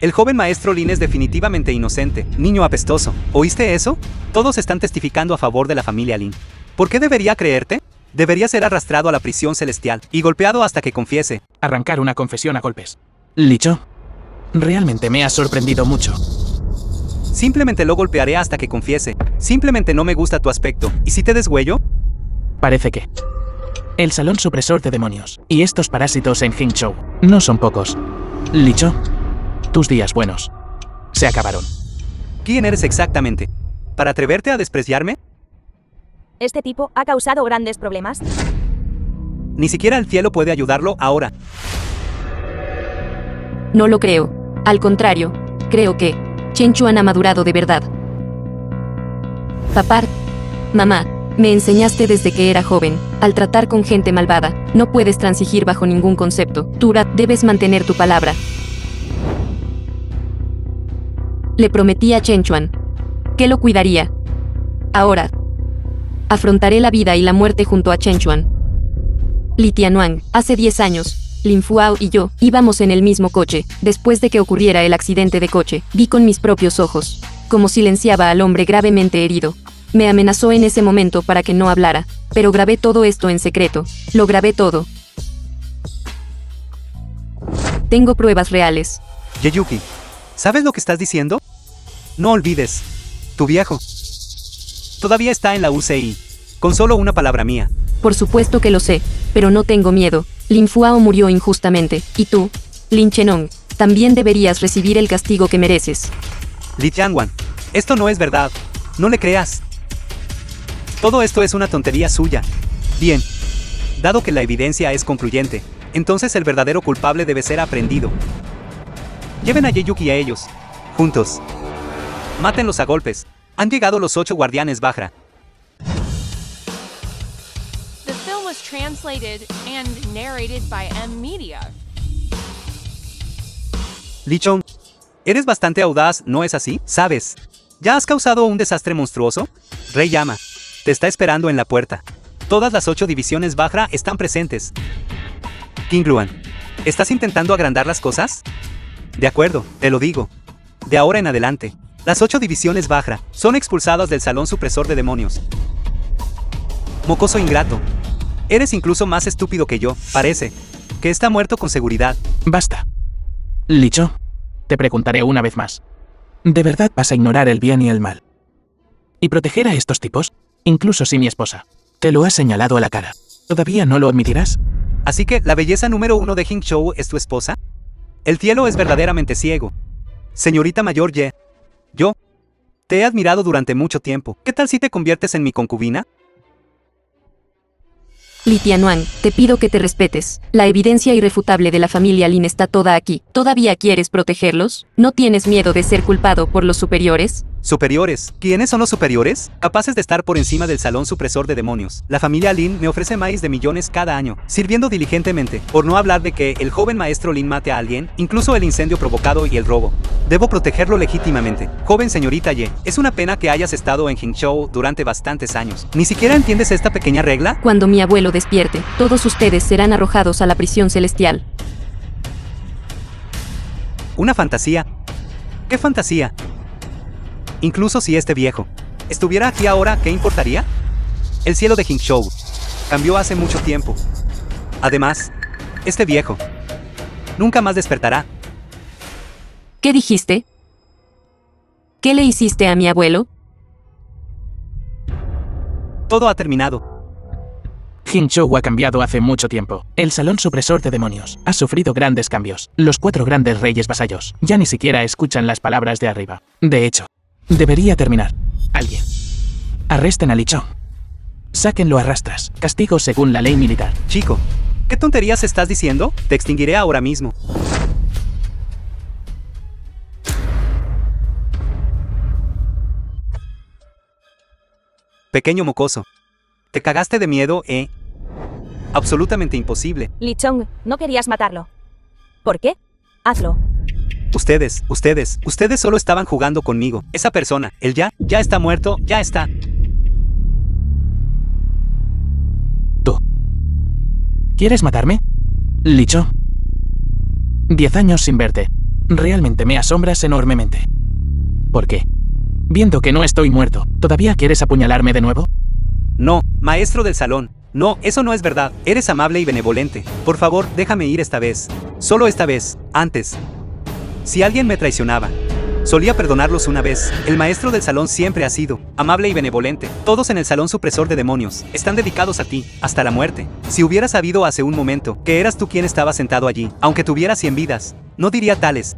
El joven maestro Lin es definitivamente inocente, niño apestoso. ¿Oíste eso? Todos están testificando a favor de la familia Lin. ¿Por qué debería creerte? Debería ser arrastrado a la prisión celestial y golpeado hasta que confiese. Arrancar una confesión a golpes. Lee Cho, realmente me has sorprendido mucho. Simplemente lo golpearé hasta que confiese. Simplemente no me gusta tu aspecto. ¿Y si te deshuello? Parece que el salón supresor de demonios y estos parásitos en Hingzhou no son pocos. Lee Cho, tus días buenos se acabaron. ¿Quién eres exactamente? ¿Para atreverte a despreciarme? Este tipo ha causado grandes problemas. Ni siquiera el cielo puede ayudarlo ahora. No lo creo. Al contrario, creo que Chen Chuan ha madurado de verdad. Papá, mamá, me enseñaste desde que era joven, al tratar con gente malvada, no puedes transigir bajo ningún concepto. Tura, debes mantener tu palabra. Le prometí a Chen Chuan que lo cuidaría. Ahora, afrontaré la vida y la muerte junto a Chen Chuan. Li Tianhuang, hace 10 años, Lin Fuao y yo íbamos en el mismo coche. Después de que ocurriera el accidente de coche, vi con mis propios ojos cómo silenciaba al hombre gravemente herido. Me amenazó en ese momento para que no hablara, pero grabé todo esto en secreto. Lo grabé todo. Tengo pruebas reales. Yeyuki, ¿sabes lo que estás diciendo? No olvides. Tu viejo todavía está en la UCI, con solo una palabra mía. Por supuesto que lo sé, pero no tengo miedo. Lin Fuao murió injustamente, y tú, Lin Chenong, también deberías recibir el castigo que mereces. Li Tianhuang, esto no es verdad. No le creas. Todo esto es una tontería suya. Bien. Dado que la evidencia es concluyente, entonces el verdadero culpable debe ser aprendido. Lleven a Yeyuki y a ellos. Juntos. Mátenlos a golpes. Han llegado los 8 guardianes Bajra. The film was translated and narrated by M Media. Lee Chong, eres bastante audaz, ¿no es así? ¿Sabes? ¿Ya has causado un desastre monstruoso? Rey Yama te está esperando en la puerta. Todas las 8 divisiones Bajra están presentes. King Luan, ¿estás intentando agrandar las cosas? De acuerdo, te lo digo. De ahora en adelante, las 8 divisiones Bajra son expulsadas del salón supresor de demonios. Mocoso ingrato. Eres incluso más estúpido que yo, parece. Que está muerto con seguridad. Basta. Lee Cho, te preguntaré una vez más. ¿De verdad vas a ignorar el bien y el mal? ¿Y proteger a estos tipos? Incluso si mi esposa te lo ha señalado a la cara. ¿Todavía no lo admitirás? Así que, ¿la belleza número 1 de Hingzhou es tu esposa? El cielo es verdaderamente ciego. Señorita mayor Ye. Yo te he admirado durante mucho tiempo. ¿Qué tal si te conviertes en mi concubina? Li Tianhuang, te pido que te respetes. La evidencia irrefutable de la familia Lin está toda aquí. ¿Todavía quieres protegerlos? ¿No tienes miedo de ser culpado por los superiores? ¿Superiores? ¿Quiénes son los superiores? Capaces de estar por encima del salón supresor de demonios. La familia Lin me ofrece más de millones cada año, sirviendo diligentemente, por no hablar de que el joven maestro Lin mate a alguien, incluso el incendio provocado y el robo. Debo protegerlo legítimamente. Joven señorita Ye, es una pena que hayas estado en Hingzhou durante bastantes años. ¿Ni siquiera entiendes esta pequeña regla? Cuando mi abuelo despierte, todos ustedes serán arrojados a la prisión celestial. ¿Una fantasía? ¿Qué fantasía? Incluso si este viejo estuviera aquí ahora, ¿qué importaría? El cielo de Hingzhou cambió hace mucho tiempo. Además, este viejo nunca más despertará. ¿Qué dijiste? ¿Qué le hiciste a mi abuelo? Todo ha terminado. Hingzhou ha cambiado hace mucho tiempo. El salón supresor de demonios ha sufrido grandes cambios. Los 4 grandes reyes vasallos ya ni siquiera escuchan las palabras de arriba. De hecho, debería terminar. Alguien. Arresten a Lee Cho. Sáquenlo a rastras. Castigo según la ley militar. Chico, ¿qué tonterías estás diciendo? Te extinguiré ahora mismo. Pequeño mocoso. ¿Te cagaste de miedo, eh? Absolutamente imposible. Lee Chong, no querías matarlo. ¿Por qué? Hazlo. Ustedes solo estaban jugando conmigo. Esa persona, él ya está muerto, ya está. ¿Tú quieres matarme? Lee Cho. 10 años sin verte. Realmente me asombras enormemente. ¿Por qué? Viendo que no estoy muerto, ¿todavía quieres apuñalarme de nuevo? No, maestro del salón. No, eso no es verdad. Eres amable y benevolente. Por favor, déjame ir esta vez. Solo esta vez. Antes. Si alguien me traicionaba, solía perdonarlos una vez. El maestro del salón siempre ha sido amable y benevolente. Todos en el salón supresor de demonios están dedicados a ti, hasta la muerte. Si hubiera sabido hace un momento que eras tú quien estaba sentado allí, aunque tuviera 100 vidas, no diría tales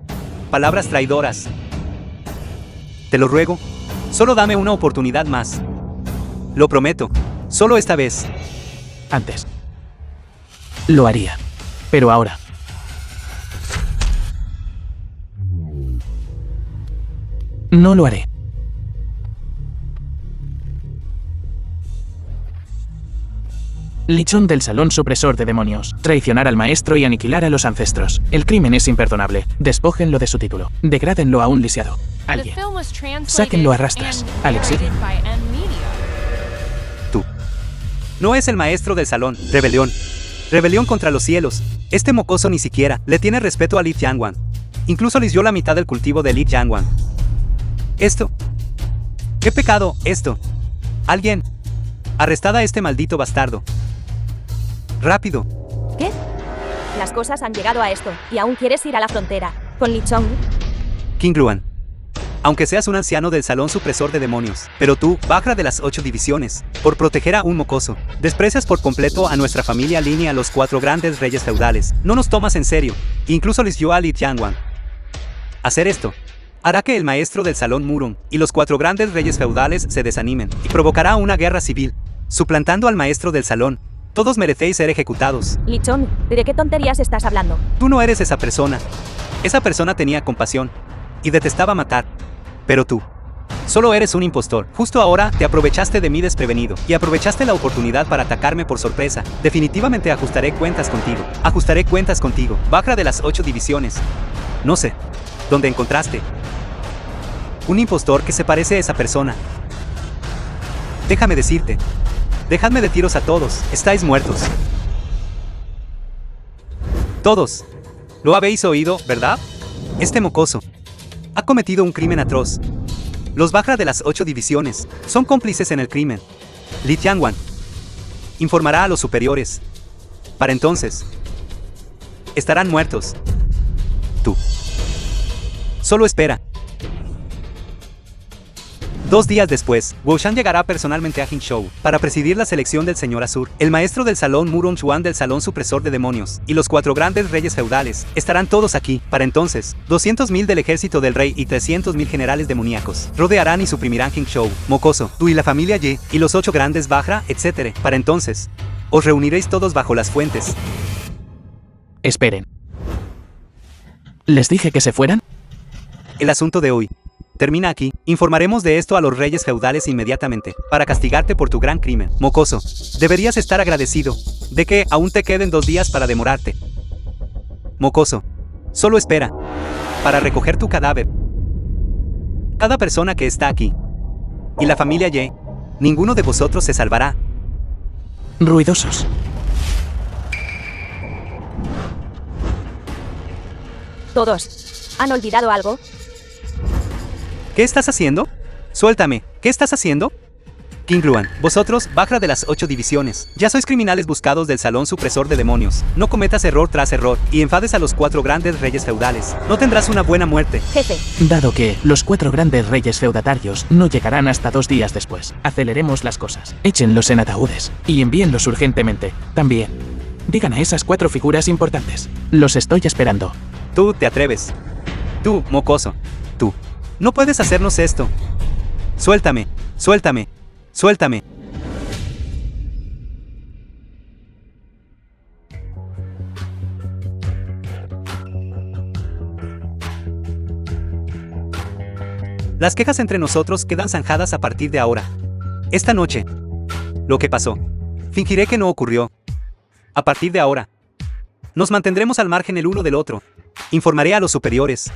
palabras traidoras. Te lo ruego, solo dame una oportunidad más. Lo prometo, solo esta vez. Antes. Lo haría. Pero ahora. No lo haré. Lichón del Salón Supresor de Demonios. Traicionar al maestro y aniquilar a los ancestros. El crimen es imperdonable. Despójenlo de su título. Degrádenlo a un lisiado. The Alguien. film was translated Sáquenlo a rastras. and Al exilio. narrated by M Media. Tú. No es el maestro del salón. Rebelión. Rebelión contra los cielos. Este mocoso ni siquiera le tiene respeto a Li Jianguan. Incluso les dio la mitad del cultivo de Li Jianguan. Esto. ¿Qué pecado, esto? Alguien. Arrestada a este maldito bastardo. Rápido. ¿Qué? Las cosas han llegado a esto, y aún quieres ir a la frontera. ¿Con Lichong? King Ruan. Aunque seas un anciano del salón supresor de demonios, pero tú, Vajra de las 8 divisiones, por proteger a un mocoso, desprecias por completo a nuestra familia Lin y a los 4 grandes reyes feudales. No nos tomas en serio. Incluso les dio a Li Jianguan. Hacer esto hará que el maestro del salón Murong y los 4 grandes reyes feudales se desanimen y provocará una guerra civil, suplantando al maestro del salón. Todos merecéis ser ejecutados. Lichong, ¿de qué tonterías estás hablando? Tú no eres esa persona. Esa persona tenía compasión y detestaba matar. Pero tú, solo eres un impostor. Justo ahora te aprovechaste de mí desprevenido y aprovechaste la oportunidad para atacarme por sorpresa. Definitivamente ajustaré cuentas contigo. Ajustaré cuentas contigo. Vajra de las 8 divisiones. No sé dónde encontraste un impostor que se parece a esa persona. Déjame decirte. Dejadme de tiros a todos. Estáis muertos. Todos. Lo habéis oído, ¿verdad? Este mocoso ha cometido un crimen atroz. Los Vajra de las 8 divisiones son cómplices en el crimen. Li Jianguan informará a los superiores. Para entonces, estarán muertos. Tú. Solo espera. 2 días después, Wu Shan llegará personalmente a Jingzhou para presidir la selección del señor Azur. El maestro del salón Murong Chuan del salón supresor de demonios y los 4 grandes reyes feudales estarán todos aquí. Para entonces, 200.000 del ejército del rey y 300.000 generales demoníacos rodearán y suprimirán Jingzhou, mocoso, tú y la familia Ye y los 8 grandes Vajra, etc. Para entonces, os reuniréis todos bajo las fuentes. Esperen. ¿Les dije que se fueran? El asunto de hoy termina aquí. Informaremos de esto a los reyes feudales inmediatamente, para castigarte por tu gran crimen. Mocoso, deberías estar agradecido de que aún te queden 2 días para demorarte. Mocoso, solo espera para recoger tu cadáver. Cada persona que está aquí y la familia Ye, ninguno de vosotros se salvará. Ruidosos. Todos. ¿Han olvidado algo? ¿Qué estás haciendo? Suéltame. ¿Qué estás haciendo? King Ruan, vosotros, Vajra de las 8 divisiones, ya sois criminales buscados del salón supresor de demonios. No cometas error tras error y enfades a los 4 grandes reyes feudales. No tendrás una buena muerte. Jefe, Dado que los 4 grandes reyes feudatarios no llegarán hasta 2 días después, aceleremos las cosas. Échenlos en ataúdes y envíenlos urgentemente. También, digan a esas 4 figuras importantes. Los estoy esperando. Tú te atreves. Tú, mocoso. Tú. No puedes hacernos esto. Suéltame, suéltame, suéltame. Las quejas entre nosotros quedan zanjadas a partir de ahora. Esta noche, lo que pasó, fingiré que no ocurrió. A partir de ahora, nos mantendremos al margen el uno del otro. Informaré a los superiores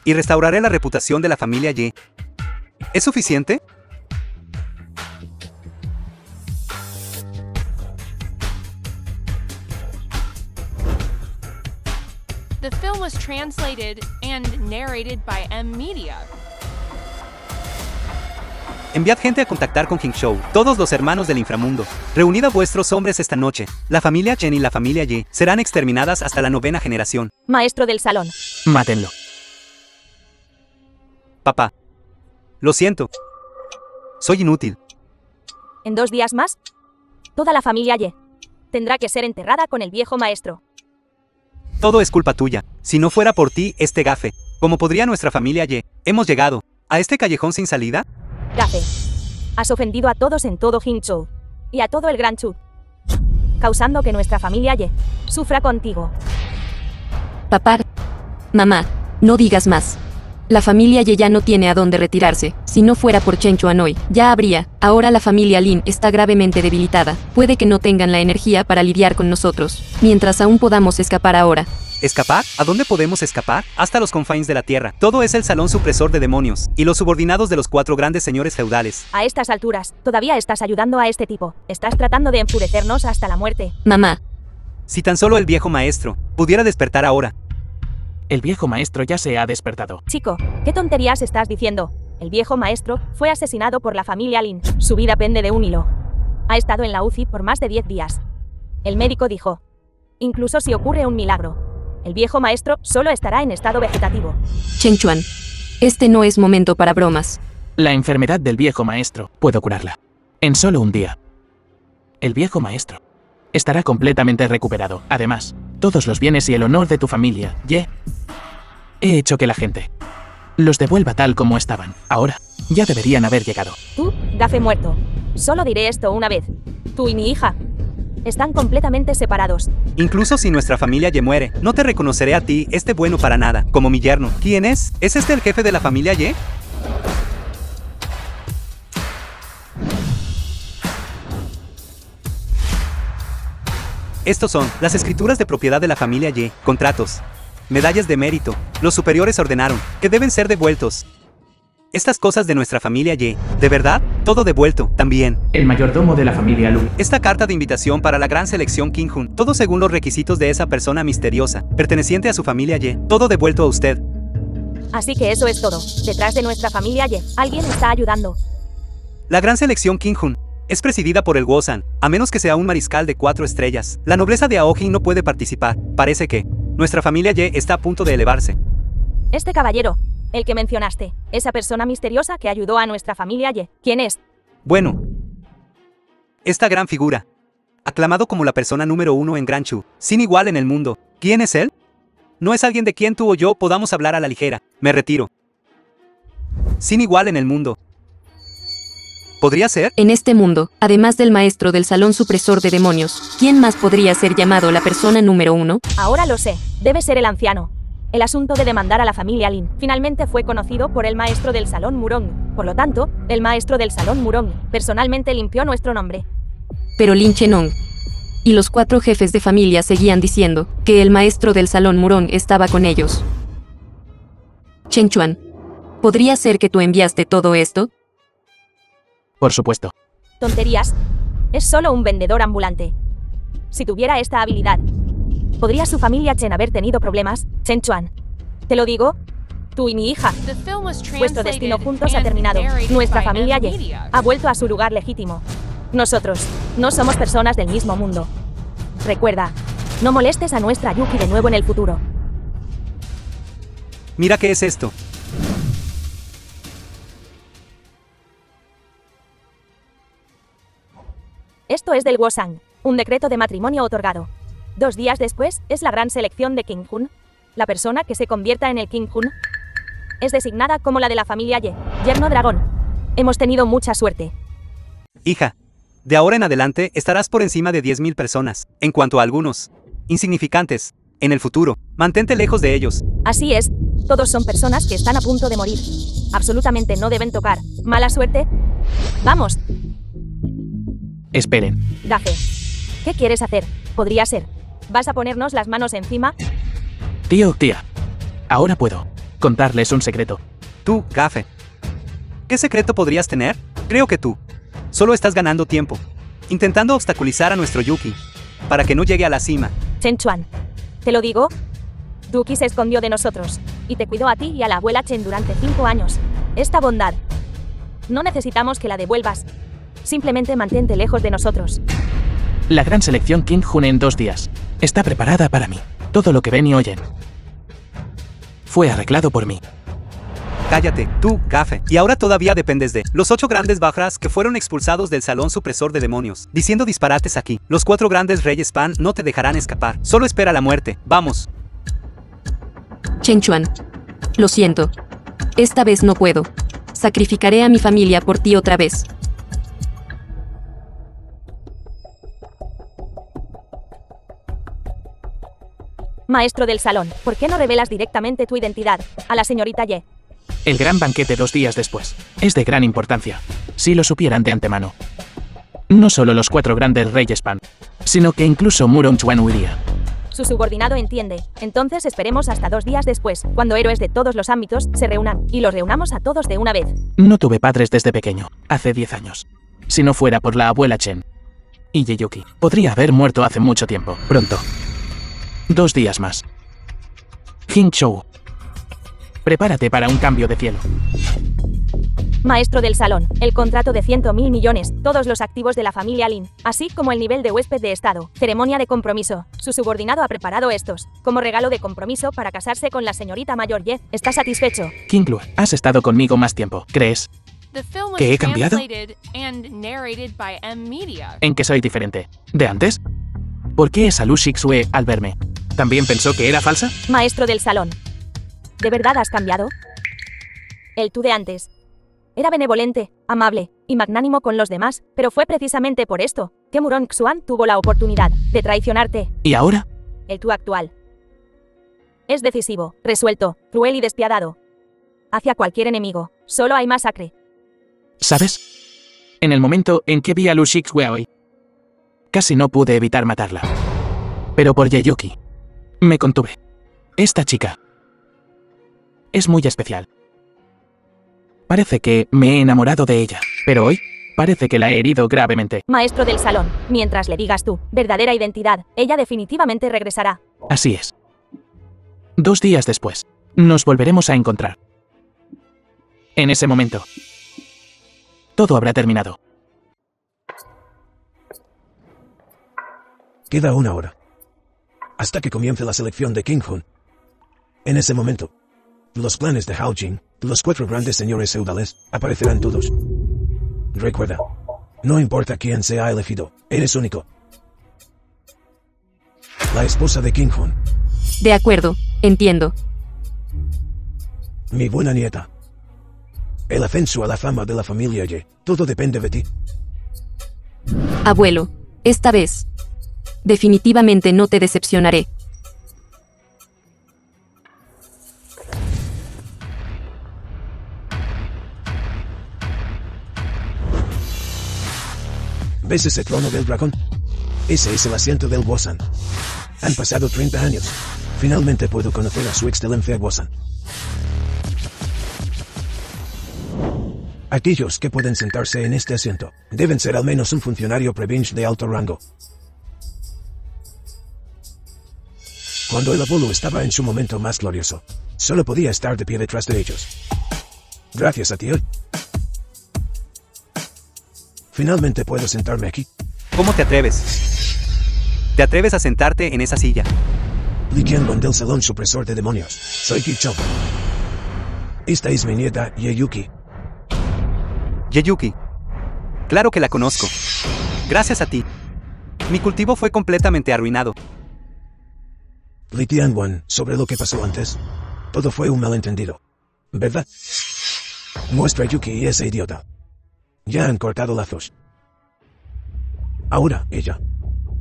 y restauraré la reputación de la familia Ye. ¿Es suficiente? The film was translated and narrated by M Media. Enviad gente a contactar con King Shou, todos los hermanos del inframundo. Reunid a vuestros hombres esta noche. La familia Chen y la familia Ye serán exterminadas hasta la 9ª generación. Maestro del salón. Mátenlo. Papá. Lo siento. Soy inútil. En 2 días más, toda la familia Ye tendrá que ser enterrada con el viejo maestro. Todo es culpa tuya. Si no fuera por ti, este gafe, ¿cómo podría nuestra familia Ye? Hemos llegado a este callejón sin salida. Gafe, has ofendido a todos en todo Hangzhou y a todo el Gran Chu, causando que nuestra familia Ye sufra contigo. Papá. Mamá, no digas más. La familia Ye ya no tiene a dónde retirarse. Si no fuera por Chen Chuan hoy, ya habría. Ahora la familia Lin está gravemente debilitada. Puede que no tengan la energía para lidiar con nosotros, mientras aún podamos escapar ahora. ¿Escapar? ¿A dónde podemos escapar? Hasta los confines de la tierra. Todo es el salón supresor de demonios y los subordinados de los 4 grandes señores feudales. A estas alturas, todavía estás ayudando a este tipo. Estás tratando de enfurecernos hasta la muerte. Mamá. Si tan solo el viejo maestro pudiera despertar ahora. El viejo maestro ya se ha despertado. Chico, ¿qué tonterías estás diciendo? El viejo maestro fue asesinado por la familia Lin. Su vida pende de un hilo. Ha estado en la UCI por más de 10 días. El médico dijo, incluso si ocurre un milagro, el viejo maestro solo estará en estado vegetativo. Chen Chuan. Este no es momento para bromas. La enfermedad del viejo maestro puedo curarla. En solo un día. El viejo maestro estará completamente recuperado. Además, todos los bienes y el honor de tu familia, Ye, he hecho que la gente los devuelva tal como estaban. Ahora, ya deberían haber llegado. Tú, gafe muerto. Solo diré esto una vez. Tú y mi hija están completamente separados. Incluso si nuestra familia Ye muere, no te reconoceré a ti, este bueno para nada, como mi yerno. ¿Quién es? ¿Es este el jefe de la familia Ye? Estos son las escrituras de propiedad de la familia Ye, contratos, medallas de mérito. Los superiores ordenaron que deben ser devueltos. Estas cosas de nuestra familia Ye, ¿de verdad? Todo devuelto, también. El mayordomo de la familia Lu. Esta carta de invitación para la gran selección King Hun, todo según los requisitos de esa persona misteriosa, perteneciente a su familia Ye, todo devuelto a usted. Así que eso es todo. Detrás de nuestra familia Ye, alguien está ayudando. La gran selección King Hun es presidida por el Wosan, a menos que sea un mariscal de 4 estrellas. La nobleza de Aojin no puede participar. Parece que nuestra familia Ye está a punto de elevarse. Este caballero, el que mencionaste, esa persona misteriosa que ayudó a nuestra familia Ye, ¿quién es? Bueno, esta gran figura, aclamado como la persona número 1 en Gran Chu, sin igual en el mundo. ¿Quién es él? No es alguien de quien tú o yo podamos hablar a la ligera. Me retiro. Sin igual en el mundo. ¿Podría ser? En este mundo, además del maestro del salón supresor de demonios, ¿quién más podría ser llamado la persona número 1? Ahora lo sé. Debe ser el anciano. El asunto de demandar a la familia Lin finalmente fue conocido por el maestro del salón Murong. Por lo tanto, el maestro del salón Murong personalmente limpió nuestro nombre. Pero Lin Chenong y los 4 jefes de familia seguían diciendo que el maestro del salón Murong estaba con ellos. Chen Chuan, ¿podría ser que tú enviaste todo esto? Por supuesto. Tonterías. Es solo un vendedor ambulante. Si tuviera esta habilidad, ¿podría su familia Chen haber tenido problemas? Chen Chuan, te lo digo, tú y mi hija. The film was Vuestro destino translated juntos ha and terminado. narrated Nuestra by familia M Ye Media. ha vuelto a su lugar legítimo. Nosotros no somos personas del mismo mundo. Recuerda, no molestes a nuestra Yuki de nuevo en el futuro. Mira qué es esto. Esto es del Wosang, un decreto de matrimonio otorgado. 2 días después, es la gran selección de King Hun. La persona que se convierta en el King Hun es designada como la de la familia Ye, yerno dragón. Hemos tenido mucha suerte. Hija, de ahora en adelante estarás por encima de 10.000 personas. En cuanto a algunos insignificantes, en el futuro, mantente lejos de ellos. Así es, todos son personas que están a punto de morir. Absolutamente no deben tocar. Mala suerte. Vamos, Esperen. Gafe. ¿Qué quieres hacer? Podría ser. ¿Vas a ponernos las manos encima? Tío, tía. Ahora puedo contarles un secreto. Tú, Gafe. ¿Qué secreto podrías tener? Creo que tú solo estás ganando tiempo, intentando obstaculizar a nuestro Yuki, para que no llegue a la cima. Chen Chuan. ¿Te lo digo? Duki se escondió de nosotros, y te cuidó a ti y a la abuela Chen durante 5 años. Esta bondad No necesitamos que la devuelvas. Simplemente mantente lejos de nosotros. La gran selección King-Hun en 2 días. Está preparada para mí. Todo lo que ven y oyen fue arreglado por mí. Cállate, tú, gafe. Y ahora todavía dependes de los 8 grandes Vajras que fueron expulsados del salón supresor de demonios. Diciendo disparates aquí. Los 4 grandes reyes Pan no te dejarán escapar. Solo espera la muerte. Vamos. Chen Chuan. Lo siento. Esta vez no puedo. Sacrificaré a mi familia por ti otra vez. Maestro del salón, ¿por qué no revelas directamente tu identidad a la señorita Ye? El gran banquete 2 días después es de gran importancia. Si lo supieran de antemano. No solo los 4 grandes reyes Pan, sino que incluso Murong Chuan huiría. Su subordinado entiende. Entonces esperemos hasta 2 días después, cuando héroes de todos los ámbitos se reúnan, y los reunamos a todos de una vez. No tuve padres desde pequeño, hace 10 años. Si no fuera por la abuela Chen y Yeyuki, podría haber muerto hace mucho tiempo. Pronto. 2 días más. Jing Chou. Prepárate para un cambio de cielo. Maestro del salón, el contrato de 100.000 millones, todos los activos de la familia Lin, así como el nivel de huésped de estado, ceremonia de compromiso. Su subordinado ha preparado estos, como regalo de compromiso para casarse con la señorita mayor Ye. ¿Está satisfecho? King Lu, has estado conmigo más tiempo, ¿crees? The film was ¿Que he cambiado? translated and narrated by M Media. ¿En qué soy diferente? ¿De antes? ¿Por qué esa Lu Shixue al verme también pensó que era falsa? Maestro del salón, ¿de verdad has cambiado? El tú de antes era benevolente, amable y magnánimo con los demás, pero fue precisamente por esto que Murong Xuan tuvo la oportunidad de traicionarte. ¿Y ahora? El tú actual es decisivo, resuelto, cruel y despiadado. Hacia cualquier enemigo, solo hay masacre. ¿Sabes? En el momento en que vi a Lu Shixue hoy, casi no pude evitar matarla. Pero por Yeyuki, me contuve. Esta chica es muy especial. Parece que me he enamorado de ella, pero hoy parece que la he herido gravemente. Maestro del salón, mientras le digas tu verdadera identidad, ella definitivamente regresará. Así es. 2 días después, nos volveremos a encontrar. En ese momento, todo habrá terminado. Queda 1 hora. Hasta que comience la selección de King-Hun. En ese momento, los clanes de Hao Jing, los 4 grandes señores feudales, aparecerán todos. Recuerda, no importa quién sea elegido, eres único. La esposa de King-Hun. De acuerdo, entiendo. Mi buena nieta. El ascenso a la fama de la familia Ye, todo depende de ti. Abuelo, esta vez definitivamente no te decepcionaré. ¿Ves ese trono del dragón? Ese es el asiento del Wosan. Han pasado 30 años. Finalmente puedo conocer a su excelencia Wosan. Aquellos que pueden sentarse en este asiento deben ser al menos un funcionario provincial de alto rango. Cuando el abuelo estaba en su momento más glorioso, solo podía estar de pie detrás de ellos. Gracias a ti hoy. Finalmente puedo sentarme aquí. ¿Cómo te atreves? ¿Te atreves a sentarte en esa silla? Li Qianlong del Salón Supresor de Demonios. Soy Ki Chou. Esta es mi nieta, Yeyuki. Yeyuki. Claro que la conozco. Gracias a ti. Mi cultivo fue completamente arruinado. Li Tianwan, sobre lo que pasó antes. Todo fue un malentendido. ¿Verdad? Muestra Yuki y ese idiota. Ya han cortado lazos. Ahora, ella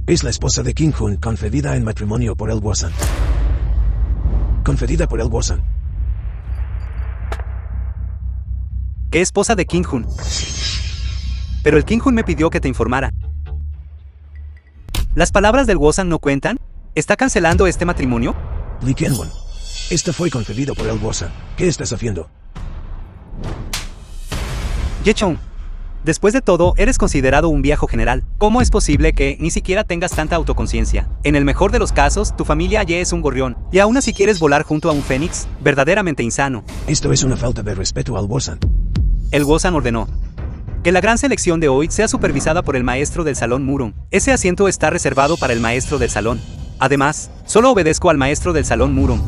es la esposa de King-Hun concedida en matrimonio por el Wosan. Concedida por el Wosan. ¿Qué esposa de King-Hun? Pero el King-Hun me pidió que te informara. ¿Las palabras del Wosan no cuentan? ¿Está cancelando este matrimonio? Li Qianwan. Este fue concedido por el Wosan. ¿Qué estás haciendo? Yechong. Después de todo, eres considerado un viejo general. ¿Cómo es posible que ni siquiera tengas tanta autoconciencia? En el mejor de los casos, tu familia Ye es un gorrión, y aún así quieres volar junto a un fénix. Verdaderamente insano. Esto es una falta de respeto al Wosan. el Wosan ordenó que la gran selección de hoy sea supervisada por el maestro del salón Murong. Ese asiento está reservado para el maestro del salón. Además, solo obedezco al maestro del salón Murong.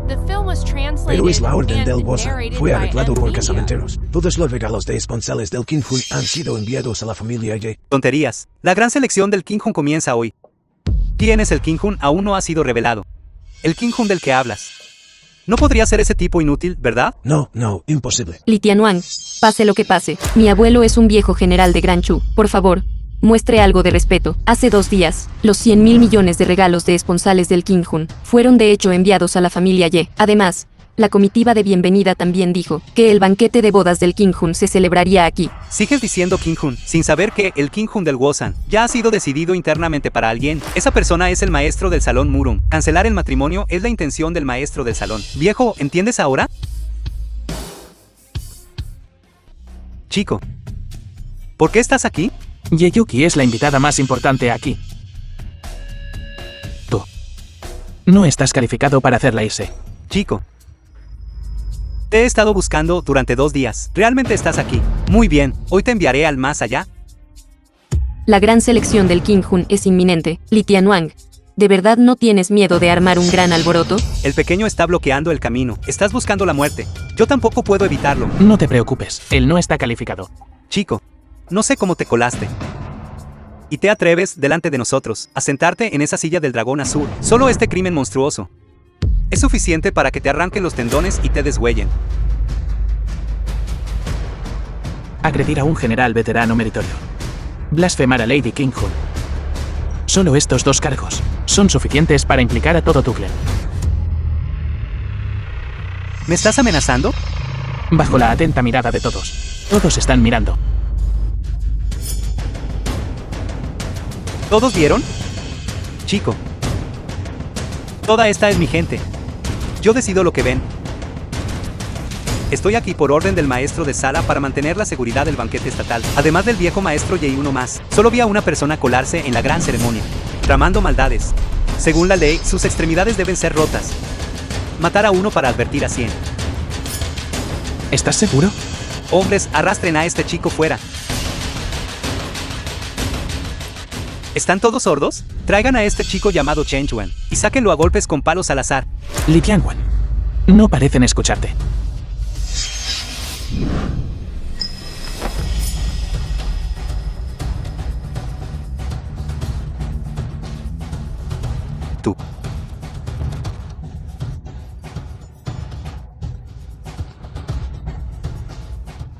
The film was translated Pero es la orden and del Wosan. narrated Fue by arreglado por M. Media. casamenteros. Todos los regalos de esponsales del King Hun han sido enviados a la familia Ye. Tonterías. La gran selección del King Hun comienza hoy. ¿Quién es el King Hun? Aún no ha sido revelado. El King Hun del que hablas. No podría ser ese tipo inútil, ¿verdad? No, imposible. Li Tianyuan, pase lo que pase, mi abuelo es un viejo general de Gran Chu. Por favor, muestre algo de respeto. Hace 2 días, los 100.000 millones de regalos de esponsales del King Hun fueron de hecho enviados a la familia Ye. Además, la comitiva de bienvenida también dijo que el banquete de bodas del King Hun se celebraría aquí. Sigues diciendo King Hun, sin saber que el King Hun del Wosan ya ha sido decidido internamente para alguien. Esa persona es el maestro del salón Murong. Cancelar el matrimonio es la intención del maestro del salón. Viejo, ¿entiendes ahora? Chico, ¿por qué estás aquí? Yeyuki es la invitada más importante aquí. Tú. No estás calificado para hacerla irse. Chico, te he estado buscando durante 2 días. ¿Realmente estás aquí? Muy bien, hoy te enviaré al más allá. La gran selección del King Hun es inminente. Li Tianyuan, ¿de verdad no tienes miedo de armar un gran alboroto? El pequeño está bloqueando el camino. Estás buscando la muerte. Yo tampoco puedo evitarlo. No te preocupes, él no está calificado. Chico, no sé cómo te colaste. Y te atreves, delante de nosotros, a sentarte en esa silla del dragón azul. Solo este crimen monstruoso es suficiente para que te arranquen los tendones y te deshuellen. Agredir a un general veterano meritorio. Blasfemar a Lady King Hun. Solo estos 2 cargos son suficientes para implicar a todo tu clan. ¿Me estás amenazando? Bajo la atenta mirada de todos. Todos están mirando. ¿Todos vieron? Chico, toda esta es mi gente. Yo decido lo que ven. Estoy aquí por orden del maestro de sala para mantener la seguridad del banquete estatal. Además del viejo maestro y uno más. Solo vi a una persona colarse en la gran ceremonia, tramando maldades. Según la ley, sus extremidades deben ser rotas. Matar a uno para advertir a 100. ¿Estás seguro? Hombres, arrastren a este chico fuera. ¿Están todos sordos? Traigan a este chico llamado Chen Chuan y sáquenlo a golpes con palos al azar. Li Tianyuan, no parecen escucharte. Tú.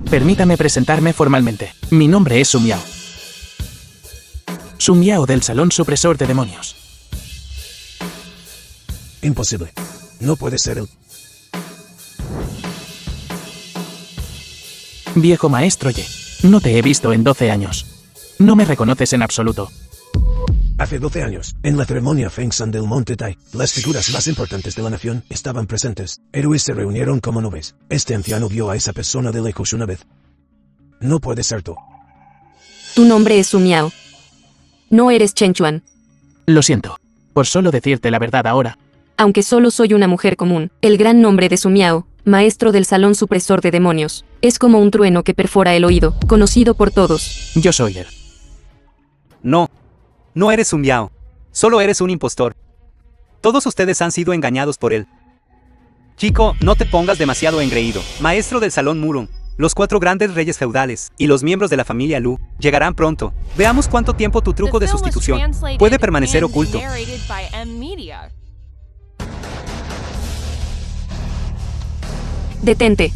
Permítame presentarme formalmente. Mi nombre es Sun Yao. Sun Yao del Salón Supresor de Demonios. Imposible. No puede ser él. Viejo maestro Ye, no te he visto en 12 años. No me reconoces en absoluto. Hace 12 años, en la ceremonia Feng Shan del Monte Tai, las figuras más importantes de la nación estaban presentes. Héroes se reunieron como nubes. Este anciano vio a esa persona de lejos una vez. No puede ser tú. Tu nombre es Sun Yao. No eres Chen Chuan. Lo siento, por solo decirte la verdad ahora. Aunque solo soy una mujer común, el gran nombre de Sun Yao, maestro del Salón Supresor de Demonios, es como un trueno que perfora el oído, conocido por todos. Yo soy él. No. No eres un Yao. Solo eres un impostor. Todos ustedes han sido engañados por él. Chico, no te pongas demasiado engreído. Maestro del Salón Murong, los 4 grandes reyes feudales y los miembros de la familia Lu llegarán pronto. Veamos cuánto tiempo tu truco de sustitución puede permanecer oculto. Detente.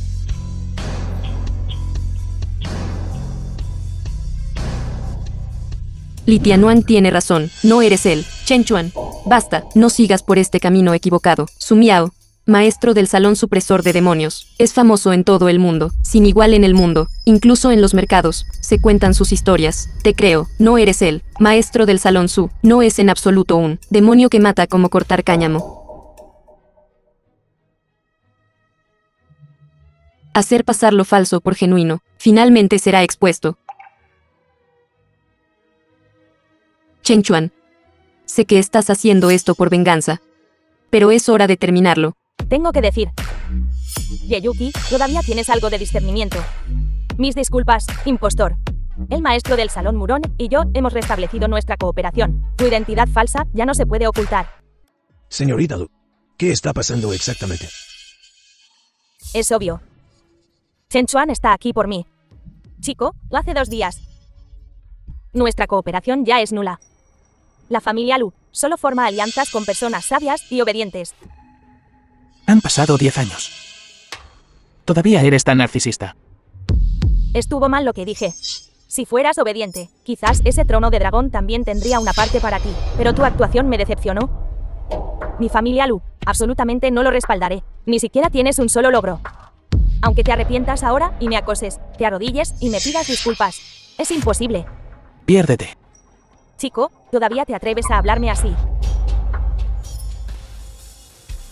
Li Tianyuan tiene razón, no eres él, Chen Chuan. Basta, no sigas por este camino equivocado. Sun Yao, maestro del Salón Supresor de Demonios, es famoso en todo el mundo, sin igual en el mundo, incluso en los mercados, se cuentan sus historias. Te creo, no eres él, maestro del Salón Su, no es en absoluto un demonio que mata como cortar cáñamo. Hacer pasar lo falso por genuino, finalmente será expuesto. Chen Chuan, sé que estás haciendo esto por venganza, pero es hora de terminarlo. Tengo que decir, Yeyuki, todavía tienes algo de discernimiento. Mis disculpas, impostor. El maestro del salón Murón y yo hemos restablecido nuestra cooperación. Tu identidad falsa ya no se puede ocultar. Señorita Lu, ¿qué está pasando exactamente? Es obvio. Chen Chuan está aquí por mí. Chico, hace 2 días. Nuestra cooperación ya es nula. La familia Lu solo forma alianzas con personas sabias y obedientes. Han pasado 10 años. Todavía eres tan narcisista. Estuvo mal lo que dije. Si fueras obediente, quizás ese trono de dragón también tendría una parte para ti, pero tu actuación me decepcionó. Mi familia Lu, absolutamente no lo respaldaré. Ni siquiera tienes un solo logro. Aunque te arrepientas ahora y me acoses, te arrodilles y me pidas disculpas. Es imposible. Piérdete. Chico, ¿todavía te atreves a hablarme así?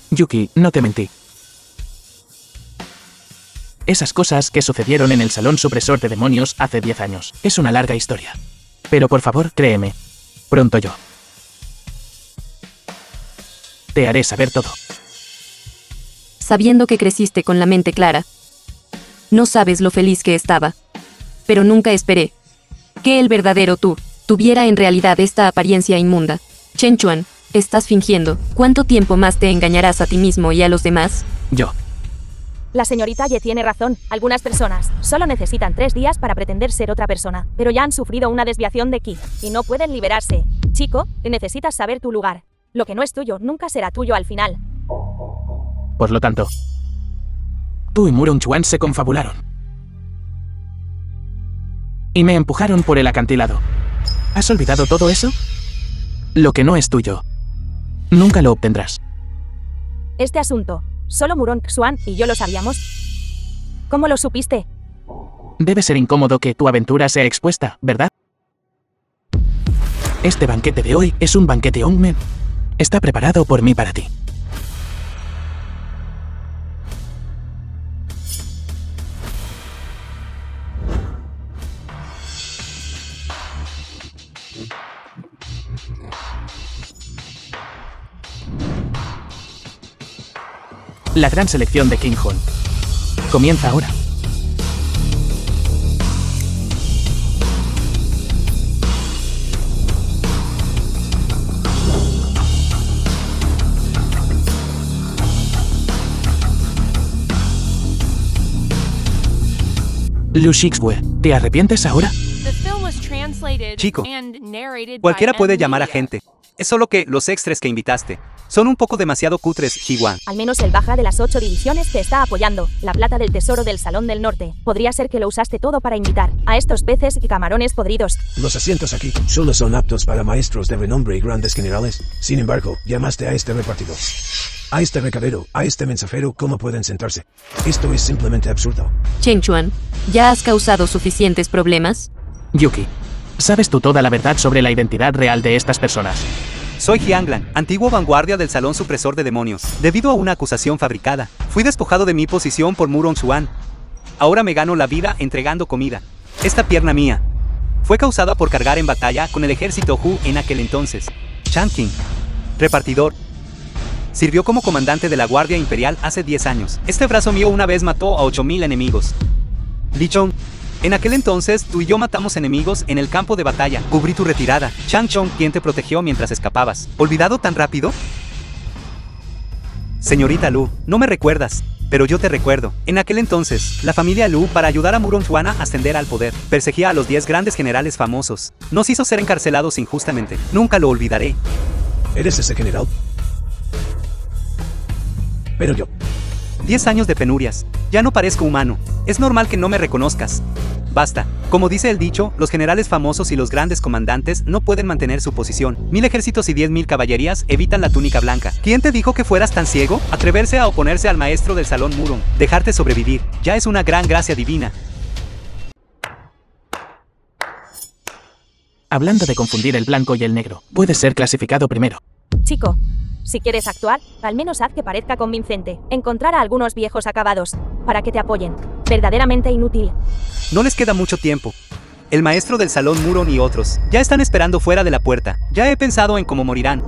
Yuki, no te mentí. Esas cosas que sucedieron en el Salón Supresor de Demonios hace 10 años. Es una larga historia. Pero por favor, créeme. Pronto yo te haré saber todo. Sabiendo que creciste con la mente clara. No sabes lo feliz que estaba. Pero nunca esperé que el verdadero tú tuviera en realidad esta apariencia inmunda. Chen Chuan, estás fingiendo. ¿Cuánto tiempo más te engañarás a ti mismo y a los demás? Yo. La señorita Ye tiene razón. Algunas personas solo necesitan 3 días para pretender ser otra persona, pero ya han sufrido una desviación de ki y no pueden liberarse. Chico, necesitas saber tu lugar. Lo que no es tuyo nunca será tuyo al final. Por lo tanto, tú y Murong Chuan se confabularon. Y me empujaron por el acantilado. ¿Has olvidado todo eso? Lo que no es tuyo, nunca lo obtendrás. Este asunto, solo Murong Xuan y yo lo sabíamos. ¿Cómo lo supiste? Debe ser incómodo que tu aventura sea expuesta, ¿verdad? Este banquete de hoy es un banquete Ongmen. Está preparado por mí para ti. La gran selección de King Hon comienza ahora. Liu Shixue, ¿te arrepientes ahora? The film was translated Chico, and narrated Cualquiera by puede M llamar a Media. gente. Es solo que los extras que invitaste son un poco demasiado cutres, Jiwan. Al menos el baja de las 8 divisiones te está apoyando. La plata del tesoro del Salón del Norte. Podría ser que lo usaste todo para invitar a estos peces y camarones podridos. Los asientos aquí solo son aptos para maestros de renombre y grandes generales. Sin embargo, llamaste a este repartidor, a este recadero, a este mensajero, ¿cómo pueden sentarse? Esto es simplemente absurdo. Chen Chuan, ¿ya has causado suficientes problemas? Yuki, ¿sabes tú toda la verdad sobre la identidad real de estas personas? Soy Jianglan, antiguo vanguardia del Salón Supresor de Demonios. Debido a una acusación fabricada, fui despojado de mi posición por Murong Xuan. Ahora me gano la vida entregando comida. Esta pierna mía fue causada por cargar en batalla con el ejército Hu en aquel entonces. Chan King, repartidor, sirvió como comandante de la Guardia Imperial hace 10 años. Este brazo mío una vez mató a 8000 enemigos. Li Chong, en aquel entonces tú y yo matamos enemigos en el campo de batalla. Cubrí tu retirada. Chang Chong, quien te protegió mientras escapabas. ¿Olvidado tan rápido? Señorita Lu, no me recuerdas, pero yo te recuerdo. En aquel entonces, la familia Lu, para ayudar a Murong Xuan a ascender al poder, perseguía a los 10 grandes generales famosos. Nos hizo ser encarcelados injustamente. Nunca lo olvidaré. ¿Eres ese general? Pero yo. 10 años de penurias. Ya no parezco humano. Es normal que no me reconozcas. Basta. Como dice el dicho, los generales famosos y los grandes comandantes no pueden mantener su posición. 1000 ejércitos y 10.000 caballerías evitan la túnica blanca. ¿Quién te dijo que fueras tan ciego? Atreverse a oponerse al maestro del Salón Murong, dejarte sobrevivir, ya es una gran gracia divina. Hablando de confundir el blanco y el negro, puedes ser clasificado primero. Chico, si quieres actuar, al menos haz que parezca convincente. Encontrar a algunos viejos acabados para que te apoyen. Verdaderamente inútil. No les queda mucho tiempo. El maestro del Salón Murong y otros ya están esperando fuera de la puerta. Ya he pensado en cómo morirán.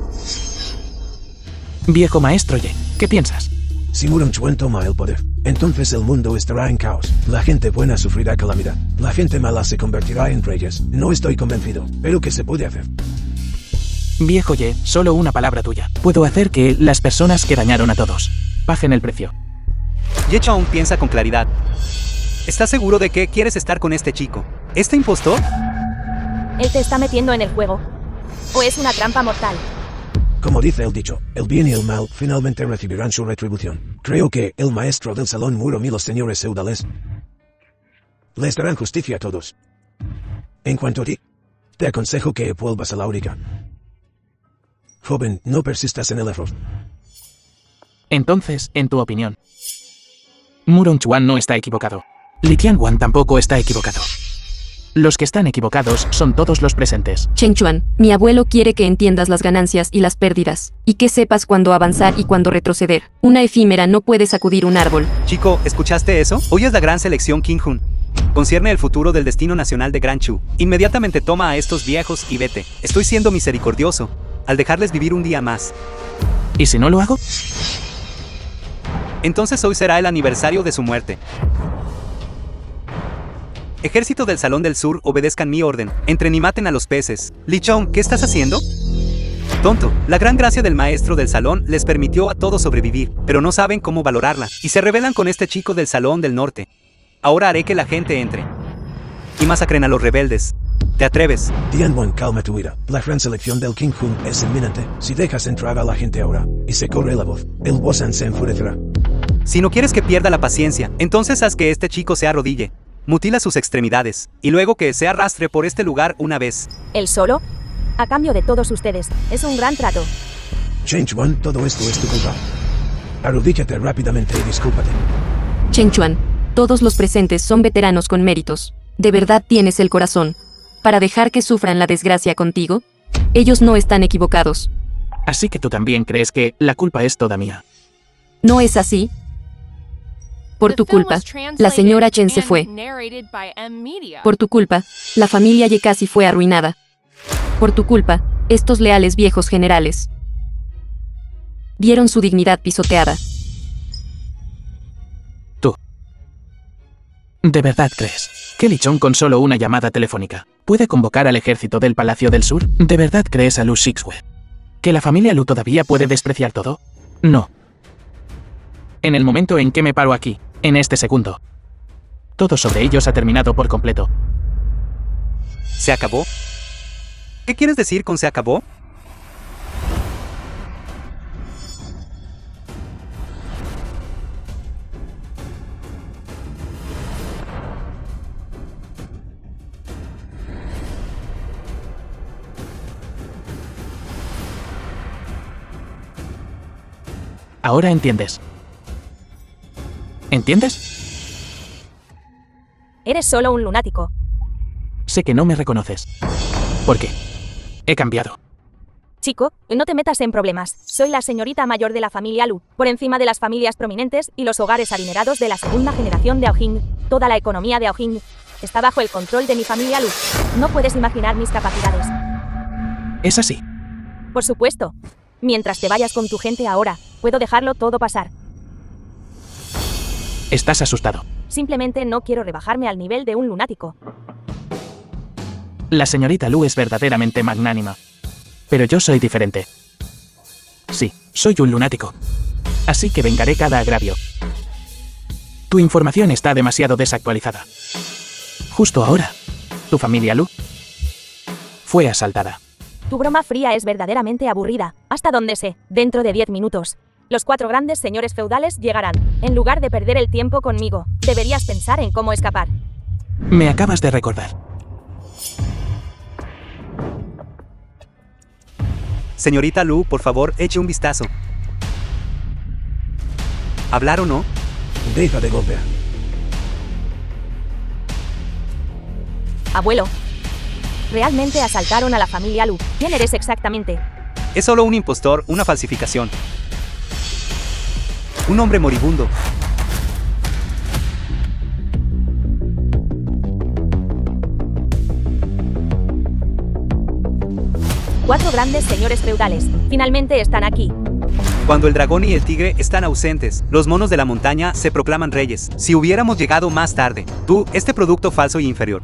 Viejo maestro Ye, ¿qué piensas? Si Murong Chuan toma el poder, entonces el mundo estará en caos. La gente buena sufrirá calamidad. La gente mala se convertirá en reyes. No estoy convencido, pero ¿qué se puede hacer? Viejo Ye, solo una palabra tuya. Puedo hacer que las personas que dañaron a todos bajen el precio. Ye Chong piensa con claridad. ¿Estás seguro de que quieres estar con este chico? ¿Este impostor? Él te está metiendo en el juego. ¿O es una trampa mortal? Como dice el dicho, el bien y el mal finalmente recibirán su retribución. Creo que el maestro del salón Murom y los señores feudales les darán justicia a todos. En cuanto a ti, te aconsejo que vuelvas a la Auriga. Joven, no persistas en el error. Entonces, en tu opinión, Murong Chuan no está equivocado. Li Tianwan tampoco está equivocado. Los que están equivocados son todos los presentes. Chen Chuan, mi abuelo quiere que entiendas las ganancias y las pérdidas, y que sepas cuándo avanzar y cuándo retroceder. Una efímera no puede sacudir un árbol. Chico, ¿escuchaste eso? Hoy es la gran selección King Hun. Concierne el futuro del destino nacional de Gran Chu. Inmediatamente toma a estos viejos y vete. Estoy siendo misericordioso al dejarles vivir un día más. ¿Y si no lo hago? Entonces hoy será el aniversario de su muerte. Ejército del Salón del Sur, obedezcan mi orden. Entren y maten a los peces. Li Chong, ¿qué estás haciendo? Tonto, la gran gracia del maestro del salón les permitió a todos sobrevivir, pero no saben cómo valorarla, y se rebelan con este chico del Salón del Norte. Ahora haré que la gente entre y masacren a los rebeldes. ¿Te atreves? Tianwan, calma tu ira. La gran selección del King Hun es inminente. Si dejas entrar a la gente ahora, y se corre la voz, el Wosan se enfurecerá. Si no quieres que pierda la paciencia, entonces haz que este chico se arrodille. Mutila sus extremidades, y luego que se arrastre por este lugar una vez. ¿Él solo? A cambio de todos ustedes. Es un gran trato. Chen Chuan, todo esto es tu culpa. Arrodíllate rápidamente y discúlpate. Chen Chuan, todos los presentes son veteranos con méritos. ¿De verdad tienes el corazón para dejar que sufran la desgracia contigo? Ellos no están equivocados. Así que tú también crees que la culpa es toda mía. ¿No es así? Por tu culpa, la señora Chen se fue. Por tu culpa, la familia Ye casi fue arruinada. Por tu culpa, estos leales viejos generales vieron su dignidad pisoteada. Tú. ¿De verdad crees que Li Chong con solo una llamada telefónica puede convocar al ejército del Palacio del Sur? ¿De verdad crees a Lu Shixue que la familia Lu todavía puede despreciar todo? No. En el momento en que me paro aquí, en este segundo, todo sobre ellos ha terminado por completo. ¿Se acabó? ¿Qué quieres decir con se acabó? Ahora entiendes. ¿Entiendes? Eres solo un lunático. Sé que no me reconoces. ¿Por qué? He cambiado. Chico, no te metas en problemas. Soy la señorita mayor de la familia Lu, por encima de las familias prominentes y los hogares adinerados de la segunda generación de Aojing. Toda la economía de Aojing está bajo el control de mi familia Lu. No puedes imaginar mis capacidades. ¿Es así? Por supuesto. Mientras te vayas con tu gente ahora, puedo dejarlo todo pasar. Estás asustado. Simplemente no quiero rebajarme al nivel de un lunático. La señorita Lu es verdaderamente magnánima. Pero yo soy diferente. Sí, soy un lunático. Así que vengaré cada agravio. Tu información está demasiado desactualizada. Justo ahora, tu familia Lu fue asaltada. Tu broma fría es verdaderamente aburrida. Hasta donde sé, dentro de 10 minutos. Los 4 grandes señores feudales llegarán. En lugar de perder el tiempo conmigo, deberías pensar en cómo escapar. Me acabas de recordar. Señorita Lu, por favor, eche un vistazo. ¿Hablar o no? Deja de golpear. Abuelo. Realmente asaltaron a la familia Lu. ¿Quién eres exactamente? Es solo un impostor, una falsificación. Un hombre moribundo. Cuatro grandes señores feudales. Finalmente están aquí. Cuando el dragón y el tigre están ausentes, los monos de la montaña se proclaman reyes. Si hubiéramos llegado más tarde, tú, este producto falso y inferior,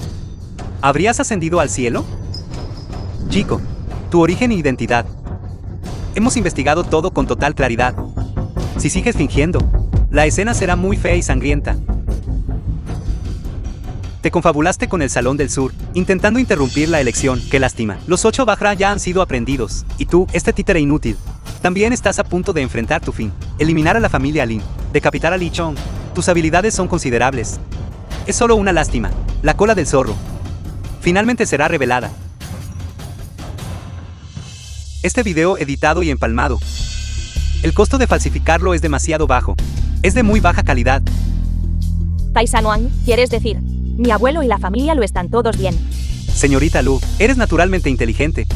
¿habrías ascendido al cielo? Chico, tu origen e identidad. Hemos investigado todo con total claridad. Si sigues fingiendo, la escena será muy fea y sangrienta. Te confabulaste con el Salón del Sur, intentando interrumpir la elección. Qué lástima. Los 8 Bajra ya han sido aprendidos, y tú, este títere inútil, también estás a punto de enfrentar tu fin. Eliminar a la familia Lin, decapitar a Li Chong. Tus habilidades son considerables. Es solo una lástima. La cola del zorro finalmente será revelada. Este video editado y empalmado. El costo de falsificarlo es demasiado bajo. Es de muy baja calidad. Taisanuan, ¿quieres decir? Mi abuelo y la familia lo están todos bien. Señorita Lu, eres naturalmente inteligente.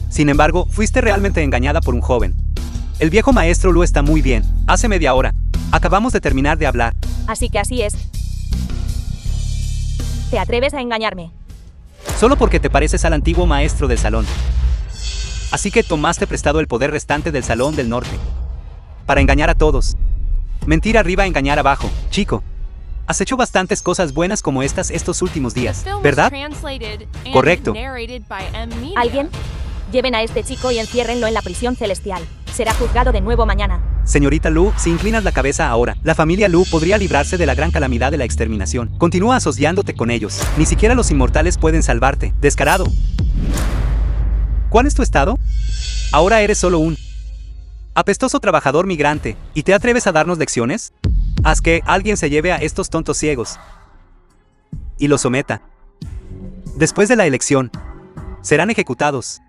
Sin embargo, fuiste realmente engañada por un joven. El viejo maestro Lu está muy bien. Hace media hora. Acabamos de terminar de hablar. Así que así es. ¿Te atreves a engañarme? Solo porque te pareces al antiguo maestro del salón. Así que tomaste prestado el poder restante del Salón del Norte. Para engañar a todos. Mentir arriba, engañar abajo. Chico, has hecho bastantes cosas buenas como estas estos últimos días, ¿verdad? Correcto. ¿Alguien? Lleven a este chico y enciérrenlo en la prisión celestial. Será juzgado de nuevo mañana. Señorita Lu, si inclinas la cabeza ahora, la familia Lu podría librarse de la gran calamidad de la exterminación. Continúa asociándote con ellos. Ni siquiera los inmortales pueden salvarte. Descarado. ¿Cuál es tu estado? Ahora eres solo un apestoso trabajador migrante. ¿Y te atreves a darnos lecciones? Haz que alguien se lleve a estos tontos ciegos y los someta. Después de la elección, serán ejecutados.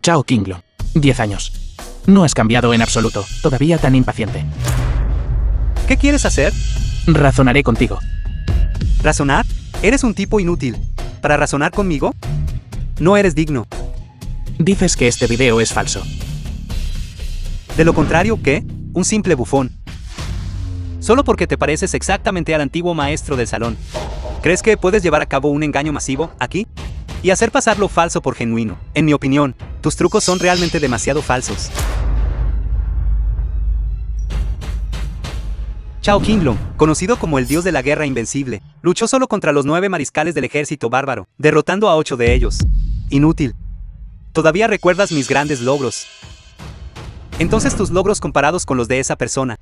Chao Qinglong. 10 años. No has cambiado en absoluto, todavía tan impaciente. ¿Qué quieres hacer? Razonaré contigo. ¿Razonar? Eres un tipo inútil. ¿Para razonar conmigo? No eres digno. Dices que este video es falso. De lo contrario, ¿qué? Un simple bufón. Solo porque te pareces exactamente al antiguo maestro del salón. ¿Crees que puedes llevar a cabo un engaño masivo, aquí? Y hacer pasar lo falso por genuino. En mi opinión, tus trucos son realmente demasiado falsos. Chao Qinglong, conocido como el dios de la guerra invencible, luchó solo contra los 9 mariscales del ejército bárbaro, derrotando a 8 de ellos. Inútil. ¿Todavía recuerdas mis grandes logros? Entonces tus logros comparados con los de esa persona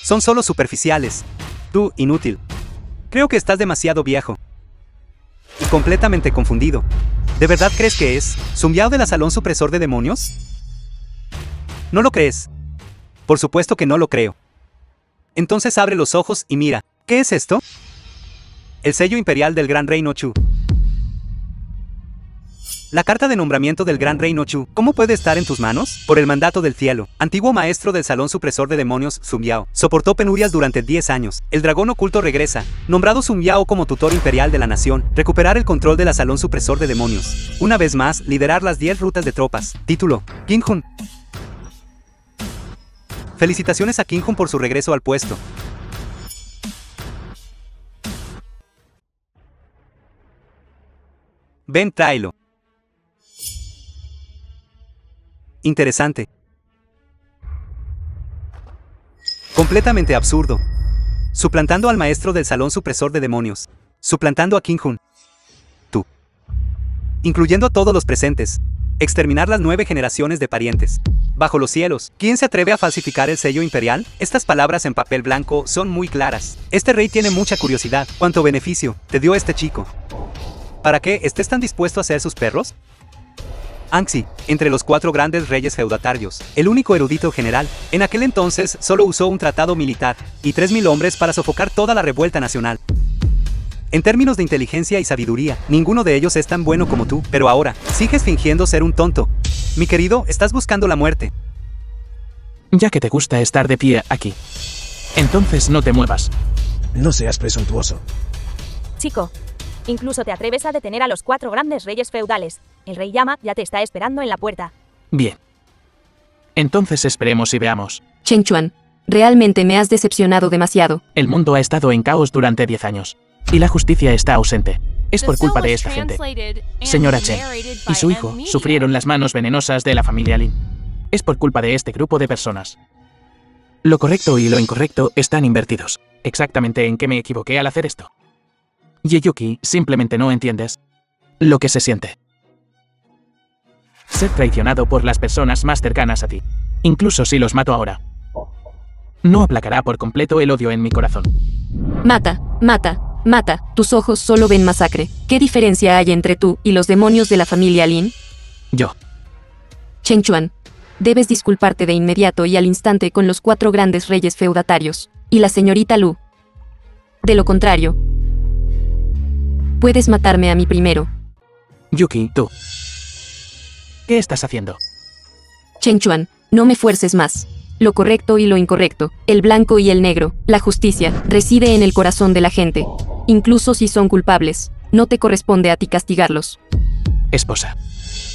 son solo superficiales. Tú, inútil. Creo que estás demasiado viejo. Y completamente confundido. ¿De verdad crees que es Sun Yao de la Salón Supresor de Demonios? ¿No lo crees? Por supuesto que no lo creo. Entonces abre los ojos y mira. ¿Qué es esto? El sello imperial del Gran Reino Chu. La carta de nombramiento del Gran Reino Chu. ¿Cómo puede estar en tus manos? Por el mandato del cielo. Antiguo maestro del Salón Supresor de Demonios, Sun Yao. Soportó penurias durante 10 años. El dragón oculto regresa. Nombrado Sun Yao como tutor imperial de la nación. Recuperar el control de la Salón Supresor de Demonios. Una vez más, liderar las 10 rutas de tropas. Título: Qinghun. Felicitaciones a Qinghun por su regreso al puesto. Ven, tráelo. Interesante. Completamente absurdo. Suplantando al maestro del Salón Supresor de Demonios. Suplantando a Qinghun. Tú. Incluyendo a todos los presentes. Exterminar las 9 generaciones de parientes. Bajo los cielos, ¿quién se atreve a falsificar el sello imperial? Estas palabras en papel blanco son muy claras. Este rey tiene mucha curiosidad. ¿Cuánto beneficio te dio este chico? ¿Para qué estés tan dispuesto a ser sus perros? Anxi, entre los 4 grandes reyes feudatarios, el único erudito general, en aquel entonces solo usó un tratado militar y 3000 hombres para sofocar toda la revuelta nacional. En términos de inteligencia y sabiduría, ninguno de ellos es tan bueno como tú, pero ahora, sigues fingiendo ser un tonto. Mi querido, estás buscando la muerte. Ya que te gusta estar de pie aquí, entonces no te muevas. No seas presuntuoso. Chico, incluso te atreves a detener a los 4 grandes reyes feudales. El rey Yama ya te está esperando en la puerta. Bien. Entonces esperemos y veamos. Chen Chuan, Realmente me has decepcionado demasiado. El mundo ha estado en caos durante 10 años. Y la justicia está ausente. Es por culpa de esta gente. Señora Chen y su hijo sufrieron las manos venenosas de la familia Lin. Es por culpa de este grupo de personas. Lo correcto y lo incorrecto están invertidos. Exactamente en qué me equivoqué al hacer esto. Yeyuki, simplemente no entiendes lo que se siente. Ser traicionado por las personas más cercanas a ti. Incluso si los mato ahora. No aplacará por completo el odio en mi corazón. Mata, mata, mata. Tus ojos solo ven masacre. ¿Qué diferencia hay entre tú y los demonios de la familia Lin? Yo. Chen Chuan. Debes disculparte de inmediato y al instante con los 4 grandes reyes feudatarios y la señorita Lu. De lo contrario, puedes matarme a mí primero. Yuki, tú. ¿Qué estás haciendo? Chen Chuan, no me fuerces más. Lo correcto y lo incorrecto, el blanco y el negro, la justicia, reside en el corazón de la gente. Incluso si son culpables, no te corresponde a ti castigarlos. Esposa.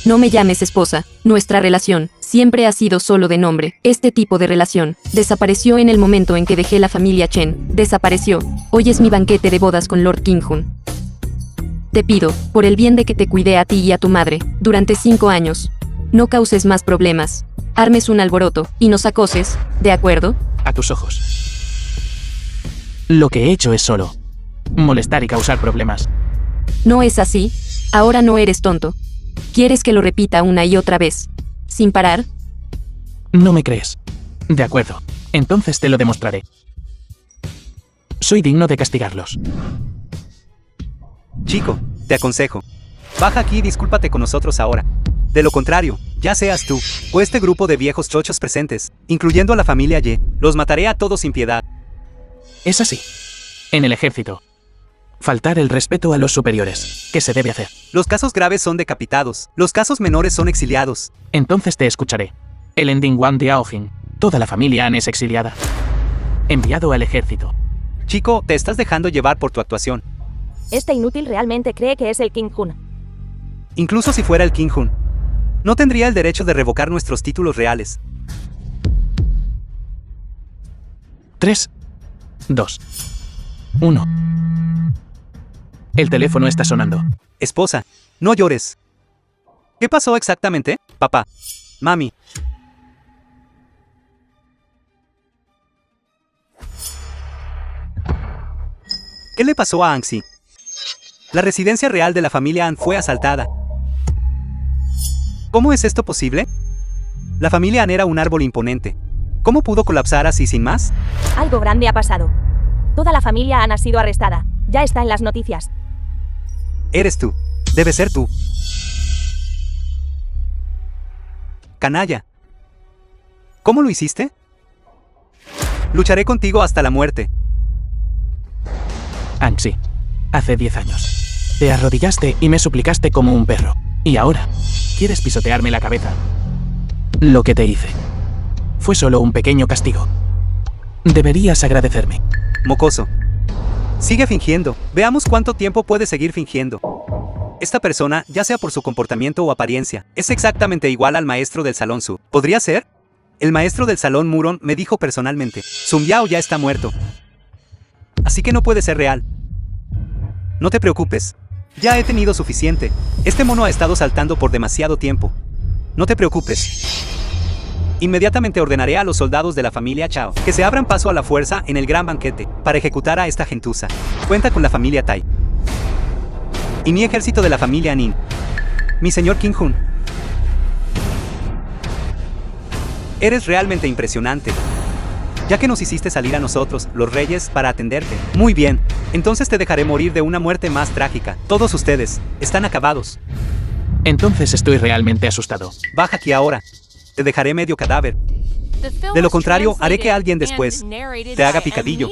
No me llames esposa. Nuestra relación siempre ha sido solo de nombre. Este tipo de relación desapareció en el momento en que dejé la familia Chen. Desapareció. Hoy es mi banquete de bodas con Lord Qinghun. Te pido, por el bien de que te cuidé a ti y a tu madre, durante 5 años, no causes más problemas, armes un alboroto y nos acoses, ¿de acuerdo? A tus ojos. Lo que he hecho es solo molestar y causar problemas. No es así. Ahora no eres tonto. ¿Quieres que lo repita una y otra vez, sin parar? No me crees. De acuerdo. Entonces te lo demostraré. Soy digno de castigarlos. Chico, te aconsejo. Baja aquí y discúlpate con nosotros ahora. De lo contrario, ya seas tú, o este grupo de viejos chochos presentes, incluyendo a la familia Ye, los mataré a todos sin piedad. Es así. En el ejército. Faltar el respeto a los superiores. ¿Qué se debe hacer? Los casos graves son decapitados, los casos menores son exiliados. Entonces te escucharé. El Ending Wan de Aojin. Toda la familia Han es exiliada. Enviado al ejército. Chico, te estás dejando llevar por tu actuación. Este inútil realmente cree que es el Qinghun. Incluso si fuera el Qinghun, no tendría el derecho de revocar nuestros títulos reales. 3, 2, 1. El teléfono está sonando. Esposa, no llores. ¿Qué pasó exactamente, papá? Mami. ¿Qué le pasó a Anxi? La residencia real de la familia Han fue asaltada. ¿Cómo es esto posible? La familia Han era un árbol imponente. ¿Cómo pudo colapsar así sin más? Algo grande ha pasado. Toda la familia Han ha sido arrestada. Ya está en las noticias. Eres tú. Debe ser tú. Canalla. ¿Cómo lo hiciste? Lucharé contigo hasta la muerte. Anxi, hace 10 años. Te arrodillaste y me suplicaste como un perro. Y ahora, quieres pisotearme la cabeza. Lo que te hice fue solo un pequeño castigo. Deberías agradecerme. Mocoso. Sigue fingiendo. Veamos cuánto tiempo puedes seguir fingiendo. Esta persona, ya sea por su comportamiento o apariencia, es exactamente igual al maestro del salón Su. ¿Podría ser? El maestro del salón Muron me dijo personalmente, Sun Yao ya está muerto. Así que no puede ser real. No te preocupes. Ya he tenido suficiente. Este mono ha estado saltando por demasiado tiempo. No te preocupes. Inmediatamente ordenaré a los soldados de la familia Chao que se abran paso a la fuerza en el gran banquete para ejecutar a esta gentuza. Cuenta con la familia Tai. Y mi ejército de la familia Nin. Mi señor Qinghun. Eres realmente impresionante. Ya que nos hiciste salir a nosotros, los reyes, para atenderte. Muy bien. Entonces te dejaré morir de una muerte más trágica. Todos ustedes están acabados. Entonces estoy realmente asustado. Baja aquí ahora. Te dejaré medio cadáver. De lo contrario, haré que alguien después te haga picadillo.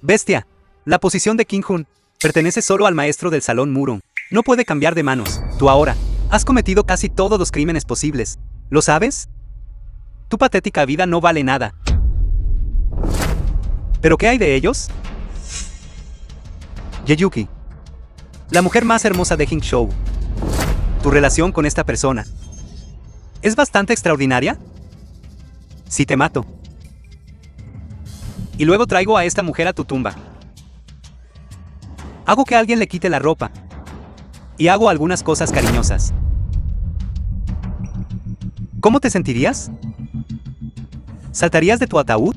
Bestia. La posición de Qinghun pertenece solo al maestro del salón Muron. No puede cambiar de manos. Tú ahora has cometido casi todos los crímenes posibles. ¿Lo sabes? Tu patética vida no vale nada. ¿Pero qué hay de ellos? Yeyuki. La mujer más hermosa de Jingzhou. Tu relación con esta persona ¿es bastante extraordinaria? Si te mato, Y luego traigo a esta mujer a tu tumba. Hago que alguien le quite la ropa. Y hago algunas cosas cariñosas. ¿Cómo te sentirías? ¿Saltarías de tu ataúd?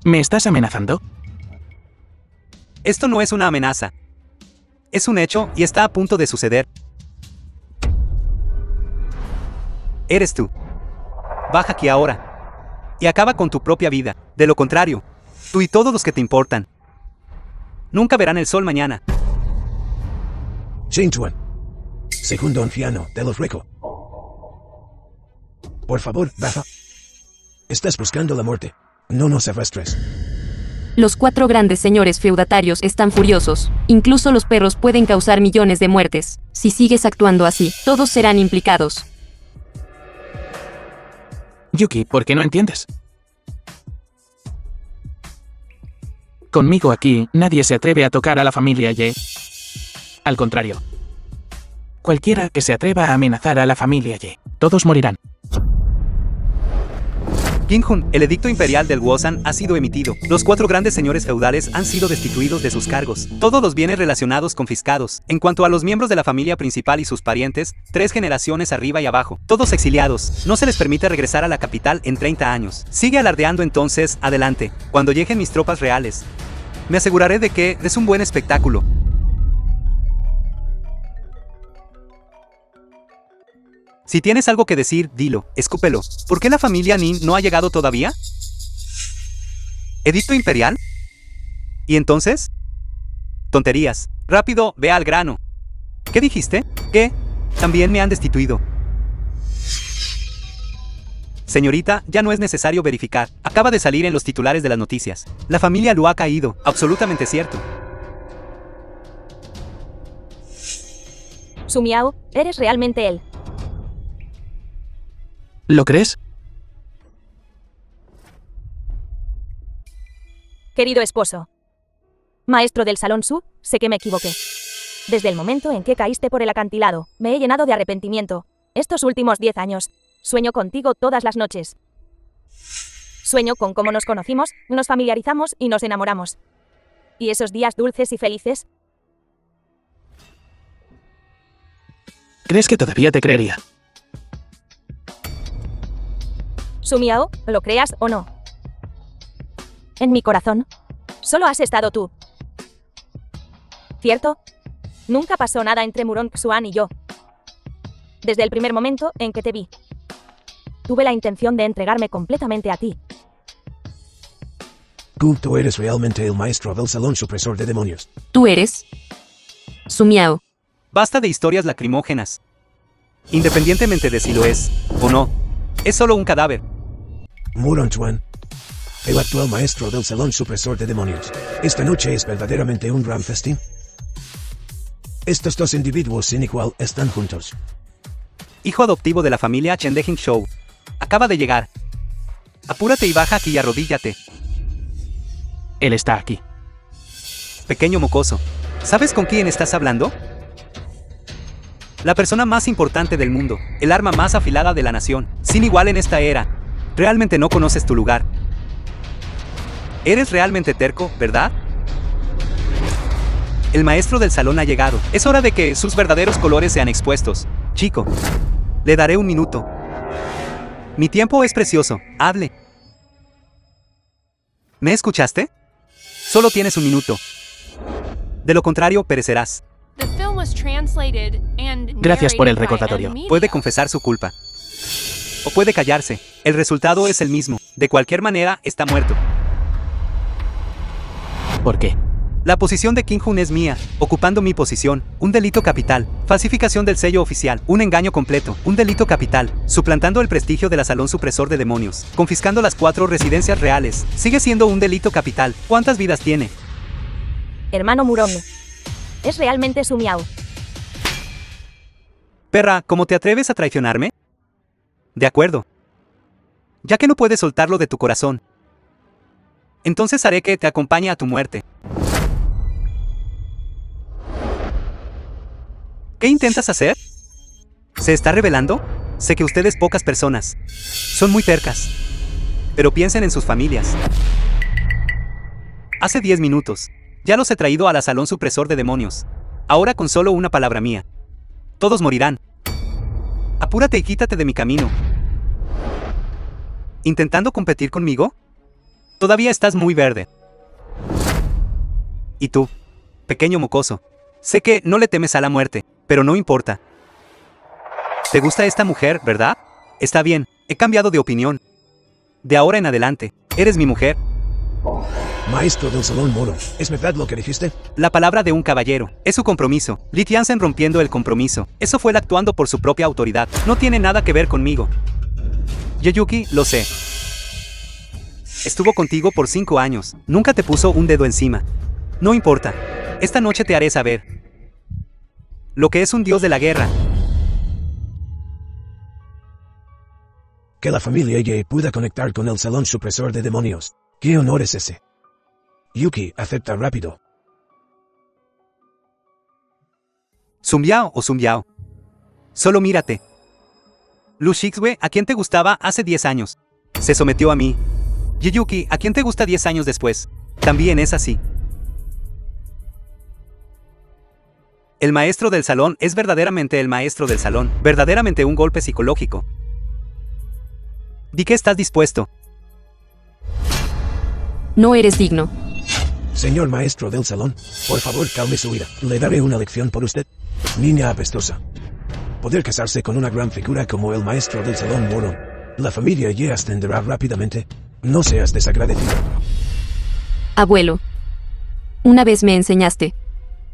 ¿Me estás amenazando? Esto no es una amenaza. Es un hecho y está a punto de suceder. Eres tú. Baja aquí ahora. Y acaba con tu propia vida. De lo contrario, tú y todos los que te importan nunca verán el sol mañana. Shinchuan. Segundo anciano de los Rico. Por favor, baja. Estás buscando la muerte. No nos arrastres. Los 4 grandes señores feudatarios están furiosos. Incluso los perros pueden causar millones de muertes. Si sigues actuando así, todos serán implicados. Yuki, ¿por qué no entiendes? Conmigo aquí, nadie se atreve a tocar a la familia Ye. Al contrario. Cualquiera que se atreva a amenazar a la familia Ye, todos morirán. King-hun, el edicto imperial del Wosan ha sido emitido. Los 4 grandes señores feudales han sido destituidos de sus cargos. Todos los bienes relacionados confiscados. En cuanto a los miembros de la familia principal y sus parientes, 3 generaciones arriba y abajo, todos exiliados. No se les permite regresar a la capital en 30 años. Sigue alardeando entonces, adelante. Cuando lleguen mis tropas reales, me aseguraré de que des un buen espectáculo. Si tienes algo que decir, dilo, escúpelo. ¿Por qué la familia Nin no ha llegado todavía? ¿Edicto imperial? ¿Y entonces? Tonterías. Rápido, ve al grano. ¿Qué dijiste? ¿Qué? También me han destituido. Señorita, ya no es necesario verificar. Acaba de salir en los titulares de las noticias. La familia Lu ha caído. Absolutamente cierto. Sumiao, eres realmente él. ¿Lo crees? Querido esposo. Maestro del Salón Su, sé que me equivoqué. Desde el momento en que caíste por el acantilado, me he llenado de arrepentimiento. Estos últimos 10 años, sueño contigo todas las noches. Sueño con cómo nos conocimos, nos familiarizamos y nos enamoramos. ¿Y esos días dulces y felices? ¿Crees que todavía te creería? Sumiao, lo creas o no. En mi corazón, solo has estado tú. ¿Cierto? Nunca pasó nada entre Murong Xuan y yo. Desde el primer momento en que te vi, tuve la intención de entregarme completamente a ti. Tú eres realmente el maestro del salón supresor de demonios. ¿Tú eres? Sumiao. Basta de historias lacrimógenas. Independientemente de si lo es o no, es solo un cadáver. Murong Xuan, el actual maestro del salón supresor de demonios. Esta noche es verdaderamente un gran festín. Estos 2 individuos sin igual están juntos. Hijo adoptivo de la familia Chendehing Shou. Acaba de llegar. Apúrate y baja aquí y arrodíllate. Él está aquí. Pequeño mocoso. ¿Sabes con quién estás hablando? La persona más importante del mundo, el arma más afilada de la nación, sin igual en esta era. Realmente no conoces tu lugar. Eres realmente terco, ¿verdad? El maestro del salón ha llegado. Es hora de que sus verdaderos colores sean expuestos. Chico, le daré un minuto. Mi tiempo es precioso. Hable. ¿Me escuchaste? Solo tienes un minuto. De lo contrario, perecerás. The film was translated and Gracias por el narrated by recordatorio. M. Puede Media. confesar su culpa. O puede callarse. El resultado es el mismo. De cualquier manera, está muerto. ¿Por qué? La posición de King-hun es mía, ocupando mi posición. Un delito capital. Falsificación del sello oficial. Un engaño completo. Un delito capital. Suplantando el prestigio de la Salón Supresor de Demonios. Confiscando las 4 residencias reales. Sigue siendo un delito capital. ¿Cuántas vidas tiene? Hermano Murong. Es realmente Sumiao. Perra, ¿cómo te atreves a traicionarme? De acuerdo. Ya que no puedes soltarlo de tu corazón, entonces haré que te acompañe a tu muerte. ¿Qué intentas hacer? ¿Se está revelando? Sé que ustedes pocas personas son muy tercas, pero piensen en sus familias. Hace 10 minutos, ya los he traído a la salón supresor de demonios. Ahora con solo una palabra mía, todos morirán. Apúrate y quítate de mi camino. ¿Intentando competir conmigo? Todavía estás muy verde. ¿Y tú, pequeño mocoso? Sé que no le temes a la muerte, pero no importa. ¿Te gusta esta mujer, verdad? Está bien, he cambiado de opinión. De ahora en adelante, eres mi mujer. Maestro del Salón Muro, ¿es verdad lo que dijiste? La palabra de un caballero, es su compromiso. Li Tianzen rompiendo el compromiso. Eso fue él actuando por su propia autoridad. No tiene nada que ver conmigo. Yeyuki, lo sé. Estuvo contigo por 5 años. Nunca te puso un dedo encima. No importa. Esta noche te haré saber lo que es un dios de la guerra. Que la familia Ye pueda conectar con el Salón Supresor de Demonios. ¿Qué honor es ese? Yuki, acepta rápido. Zumbiao o Zumbiao. Solo mírate. Lu Shixue, ¿a quién te gustaba hace 10 años? Se sometió a mí. Yeyuki, ¿a quién te gusta 10 años después? También es así. El maestro del salón es verdaderamente el maestro del salón. Verdaderamente un golpe psicológico. Di que estás dispuesto. No eres digno. Señor maestro del salón, por favor calme su ira. Le daré una lección por usted. Niña apestosa. Poder casarse con una gran figura como el maestro del salón Muro. La familia Ye ascenderá rápidamente. No seas desagradecido. Abuelo. Una vez me enseñaste.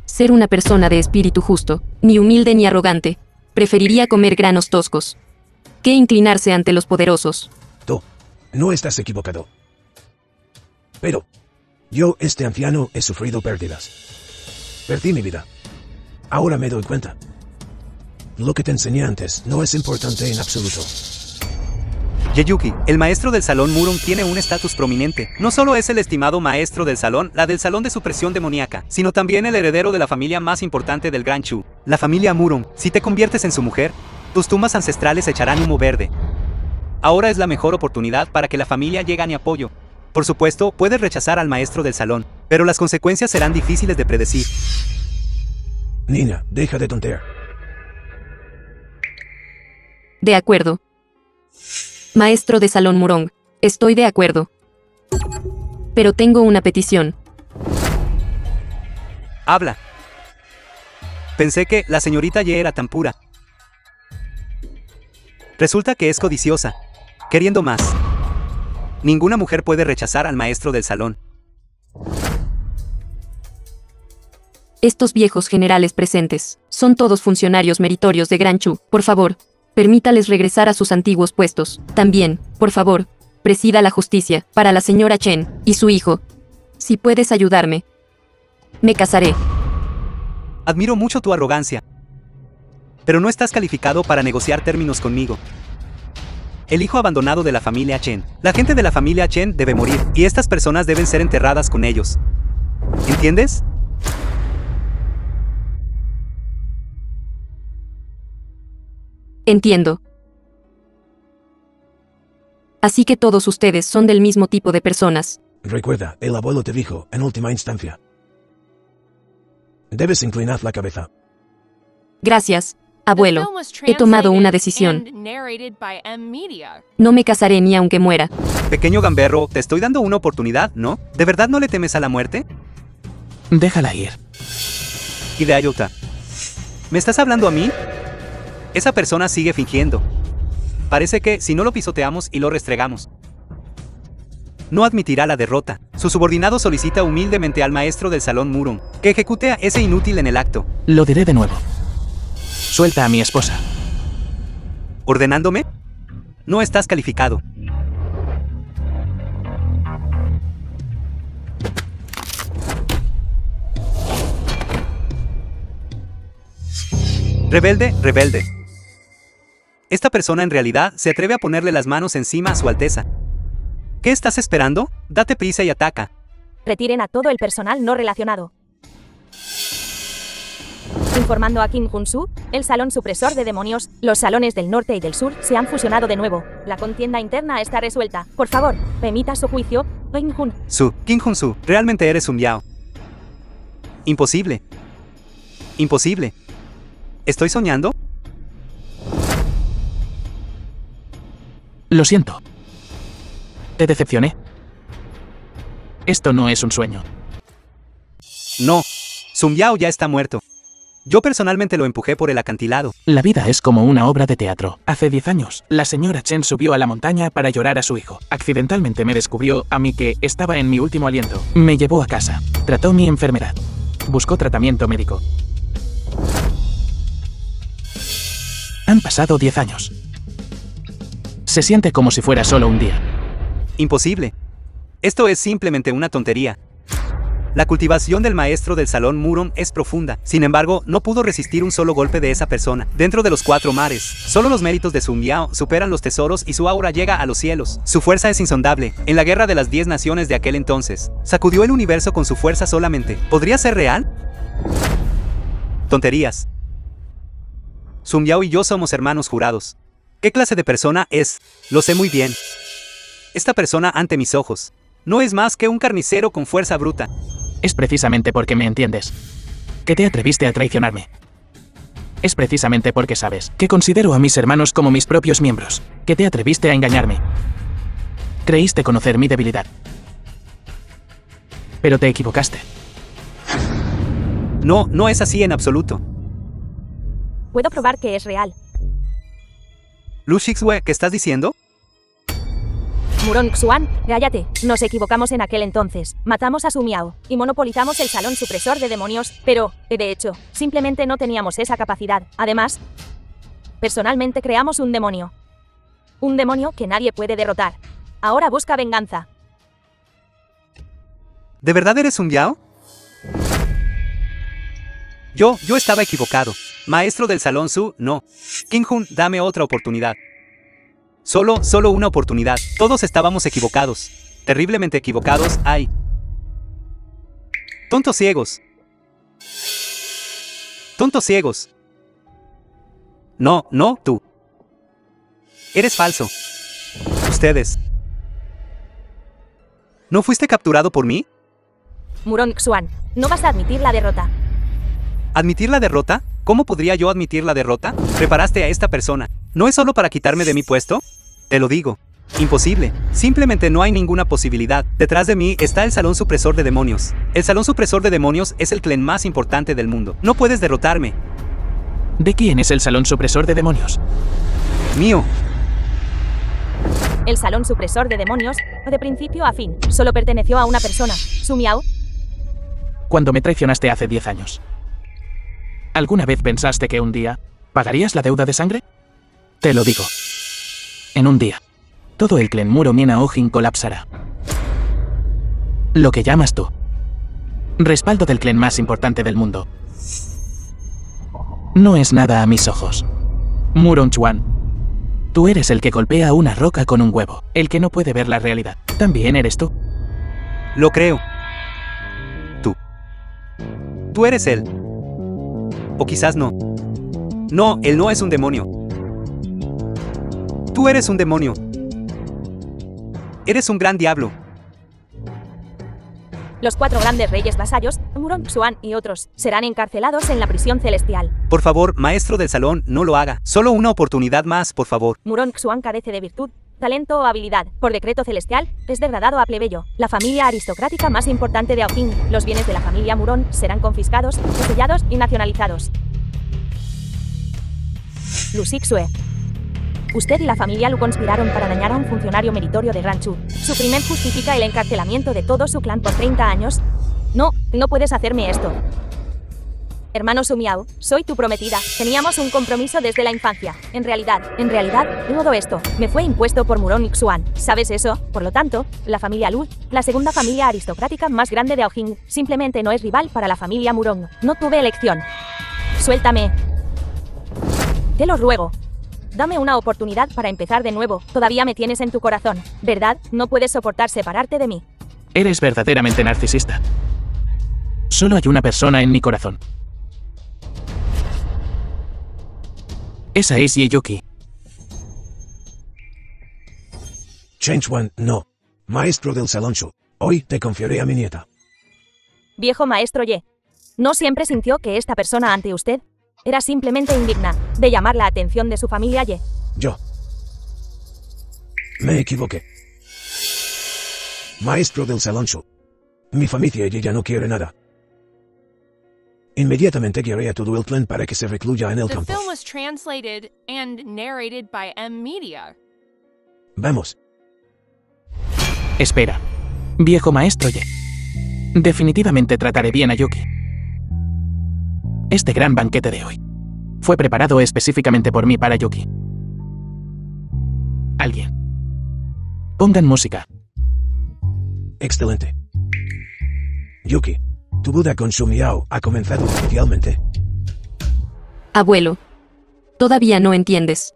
Ser una persona de espíritu justo, ni humilde ni arrogante. Preferiría comer granos toscos que inclinarse ante los poderosos. Tú, no estás equivocado. Pero, yo, este anciano, he sufrido pérdidas. Perdí mi vida. Ahora me doy cuenta. Lo que te enseñé antes no es importante en absoluto. Yeyuki, el maestro del salón Murong tiene un estatus prominente. No solo es el estimado maestro del salón, la del salón de supresión demoníaca, sino también el heredero de la familia más importante del Gran Chu, la familia Murong. Si te conviertes en su mujer, tus tumbas ancestrales echarán humo verde. Ahora es la mejor oportunidad para que la familia llegue a mi apoyo. Por supuesto, puedes rechazar al maestro del salón, pero las consecuencias serán difíciles de predecir. Niña, deja de tontear. De acuerdo. Maestro de Salón Murong, estoy de acuerdo. Pero tengo una petición. Habla. Pensé que la señorita Ye era tan pura. Resulta que es codiciosa, queriendo más. Ninguna mujer puede rechazar al maestro del salón. Estos viejos generales presentes son todos funcionarios meritorios de Gran Chu. Por favor, permítales regresar a sus antiguos puestos. También, por favor, presida la justicia para la señora Chen y su hijo. Si puedes ayudarme, me casaré. Admiro mucho tu arrogancia, pero no estás calificado para negociar términos conmigo. El hijo abandonado de la familia Chen. La gente de la familia Chen debe morir, y estas personas deben ser enterradas con ellos. ¿Entiendes? Entiendo. Así que todos ustedes son del mismo tipo de personas. Recuerda, el abuelo te dijo, en última instancia. Debes inclinar la cabeza. Gracias, abuelo. He tomado una decisión. No me casaré ni aunque muera. Pequeño gamberro, te estoy dando una oportunidad, ¿no? ¿De verdad no le temes a la muerte? Déjala ir. Y de Ayota. ¿Me estás hablando a mí? Esa persona sigue fingiendo. Parece que, si no lo pisoteamos y lo restregamos, no admitirá la derrota. Su subordinado solicita humildemente al maestro del salón Murong que ejecute a ese inútil en el acto. Lo diré de nuevo. Suelta a mi esposa. ¿Ordenándome? No estás calificado. Rebelde, rebelde. Esta persona en realidad se atreve a ponerle las manos encima a su alteza. ¿Qué estás esperando? Date prisa y ataca. Retiren a todo el personal no relacionado. Informando a King Hun-su, el salón supresor de demonios, los salones del norte y del sur se han fusionado de nuevo. La contienda interna está resuelta. Por favor, emita su juicio, King Hun. King Hun-su, realmente eres un Yao. Imposible. Imposible. ¿Estoy soñando? Lo siento. ¿Te decepcioné? Esto no es un sueño. No. Sun Yao ya está muerto. Yo personalmente lo empujé por el acantilado. La vida es como una obra de teatro. Hace 10 años, la señora Chen subió a la montaña para llorar a su hijo. Accidentalmente me descubrió a mí que estaba en mi último aliento. Me llevó a casa. Trató mi enfermedad. Buscó tratamiento médico. Han pasado 10 años. Se siente como si fuera solo un día. Imposible. Esto es simplemente una tontería. La cultivación del maestro del salón Murong es profunda. Sin embargo, no pudo resistir un solo golpe de esa persona. Dentro de los 4 mares, solo los méritos de Sun Yao superan los tesoros y su aura llega a los cielos. Su fuerza es insondable. En la guerra de las 10 naciones de aquel entonces, sacudió el universo con su fuerza solamente. ¿Podría ser real? Tonterías. Sun Yao y yo somos hermanos jurados. ¿Qué clase de persona es? Lo sé muy bien. Esta persona ante mis ojos no es más que un carnicero con fuerza bruta. Es precisamente porque me entiendes que te atreviste a traicionarme. Es precisamente porque sabes que considero a mis hermanos como mis propios miembros que te atreviste a engañarme. Creíste conocer mi debilidad. Pero te equivocaste. No, no es así en absoluto. Puedo probar que es real. Lu Shixue, ¿qué estás diciendo? Murong Xuan, cállate. Nos equivocamos en aquel entonces. Matamos a Su Miao y monopolizamos el salón supresor de demonios, pero, de hecho, simplemente no teníamos esa capacidad. Además, personalmente creamos un demonio. Un demonio que nadie puede derrotar. Ahora busca venganza. ¿De verdad eres un Yao? Yo estaba equivocado. Maestro del salón Su, no. King Hun, dame otra oportunidad. Solo una oportunidad. Todos estábamos equivocados. Terriblemente equivocados. ¡Ay! Tontos ciegos. Tontos ciegos. No, tú. Eres falso. Ustedes. ¿No fuiste capturado por mí? Murong Xuan, no vas a admitir la derrota. ¿Admitir la derrota? ¿Cómo podría yo admitir la derrota? Preparaste a esta persona. ¿No es solo para quitarme de mi puesto? Te lo digo. Imposible. Simplemente no hay ninguna posibilidad. Detrás de mí está el salón supresor de demonios. El salón supresor de demonios es el clan más importante del mundo. No puedes derrotarme. ¿De quién es el salón supresor de demonios? Mío. El salón supresor de demonios, de principio a fin, solo perteneció a una persona, Su Miao. Cuando me traicionaste hace 10 años. ¿Alguna vez pensaste que un día pagarías la deuda de sangre? Te lo digo. En un día, todo el clan Murong Ojin colapsará. Lo que llamas tú. Respaldo del clan más importante del mundo. No es nada a mis ojos. Murong Xuan. Tú eres el que golpea una roca con un huevo, el que no puede ver la realidad. ¿También eres tú? Lo creo. Tú eres él. O quizás no. No, él no es un demonio. Tú eres un demonio. Eres un gran diablo. Los 4 grandes reyes vasallos, Murong Xuan y otros, serán encarcelados en la prisión celestial. Por favor, maestro del salón, no lo haga. Solo una oportunidad más, por favor. Murong Xuan carece de virtud, talento o habilidad. Por decreto celestial, es degradado a plebeyo. La familia aristocrática más importante de Aojin, los bienes de la familia Murong serán confiscados, sellados y nacionalizados. Lu Shixue. Usted y la familia Lu conspiraron para dañar a un funcionario meritorio de Ranchu. Su crimen justifica el encarcelamiento de todo su clan por 30 años. No puedes hacerme esto. Hermano Su Miao, soy tu prometida. Teníamos un compromiso desde la infancia. En realidad, todo esto me fue impuesto por Murong Xuan. ¿Sabes eso? Por lo tanto, la familia Lu, la segunda familia aristocrática más grande de Aojin, simplemente no es rival para la familia Murong. No tuve elección. Suéltame. Te lo ruego. Dame una oportunidad para empezar de nuevo. Todavía me tienes en tu corazón, ¿verdad? No puedes soportar separarte de mí. Eres verdaderamente narcisista. Solo hay una persona en mi corazón. Esa es Yeyuki. Changewan, no. Maestro del Saloncho, hoy te confiaré a mi nieta. Viejo maestro Ye. ¿No siempre sintió que esta persona ante usted era simplemente indigna de llamar la atención de su familia Ye? Yo. Me equivoqué. Maestro del Saloncho. Mi familia ya no quiere nada. Inmediatamente guiaré a todo el clan para que se recluya en el The campo. film was translated and narrated by M Media. Vamos. Espera. Viejo maestro Ye. Definitivamente trataré bien a Yuki. Este gran banquete de hoy fue preparado específicamente por mí para Yuki. Alguien. Pongan música. Excelente. Yuki, tu boda con Sumiao ha comenzado oficialmente. Abuelo. Todavía no entiendes.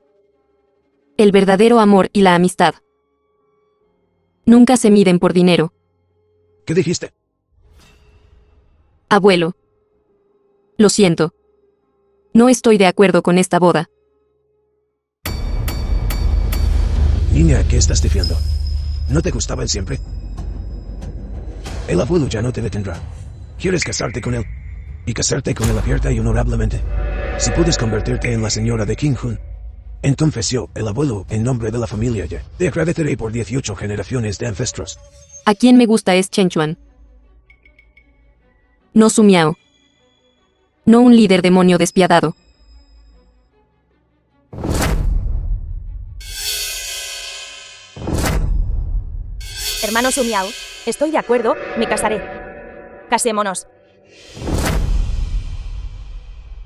El verdadero amor y la amistad nunca se miden por dinero. ¿Qué dijiste? Abuelo. Lo siento. No estoy de acuerdo con esta boda. Niña, ¿qué estás diciendo? ¿No te gustaba él siempre? El abuelo ya no te detendrá. ¿Quieres casarte con él? Y casarte con él abierta y honorablemente. Si puedes convertirte en la señora de King Hun, entonces yo, el abuelo, en nombre de la familia Ye, te agradeceré por 18 generaciones de ancestros. A quien me gusta es Chen Chuan. No Su Miao. No un líder demonio despiadado. Hermano Sumiao, estoy de acuerdo, me casaré. Casémonos.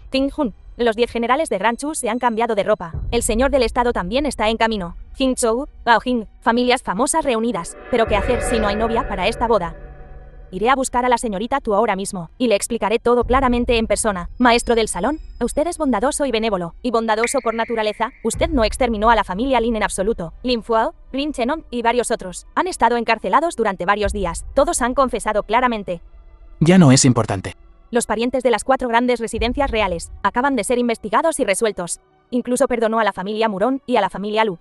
King Hun, los 10 generales de Granchu se han cambiado de ropa. El señor del estado también está en camino. Jing Zhou, Bao Jing, familias famosas reunidas. Pero ¿qué hacer si no hay novia para esta boda? Iré a buscar a la señorita Tu ahora mismo, y le explicaré todo claramente en persona. Maestro del salón, usted es bondadoso y benévolo, y bondadoso por naturaleza. Usted no exterminó a la familia Lin en absoluto. Lin Fuao, Lin Chenon y varios otros han estado encarcelados durante varios días. Todos han confesado claramente. Ya no es importante. Los parientes de las 4 grandes residencias reales acaban de ser investigados y resueltos. Incluso perdonó a la familia Murón y a la familia Lu.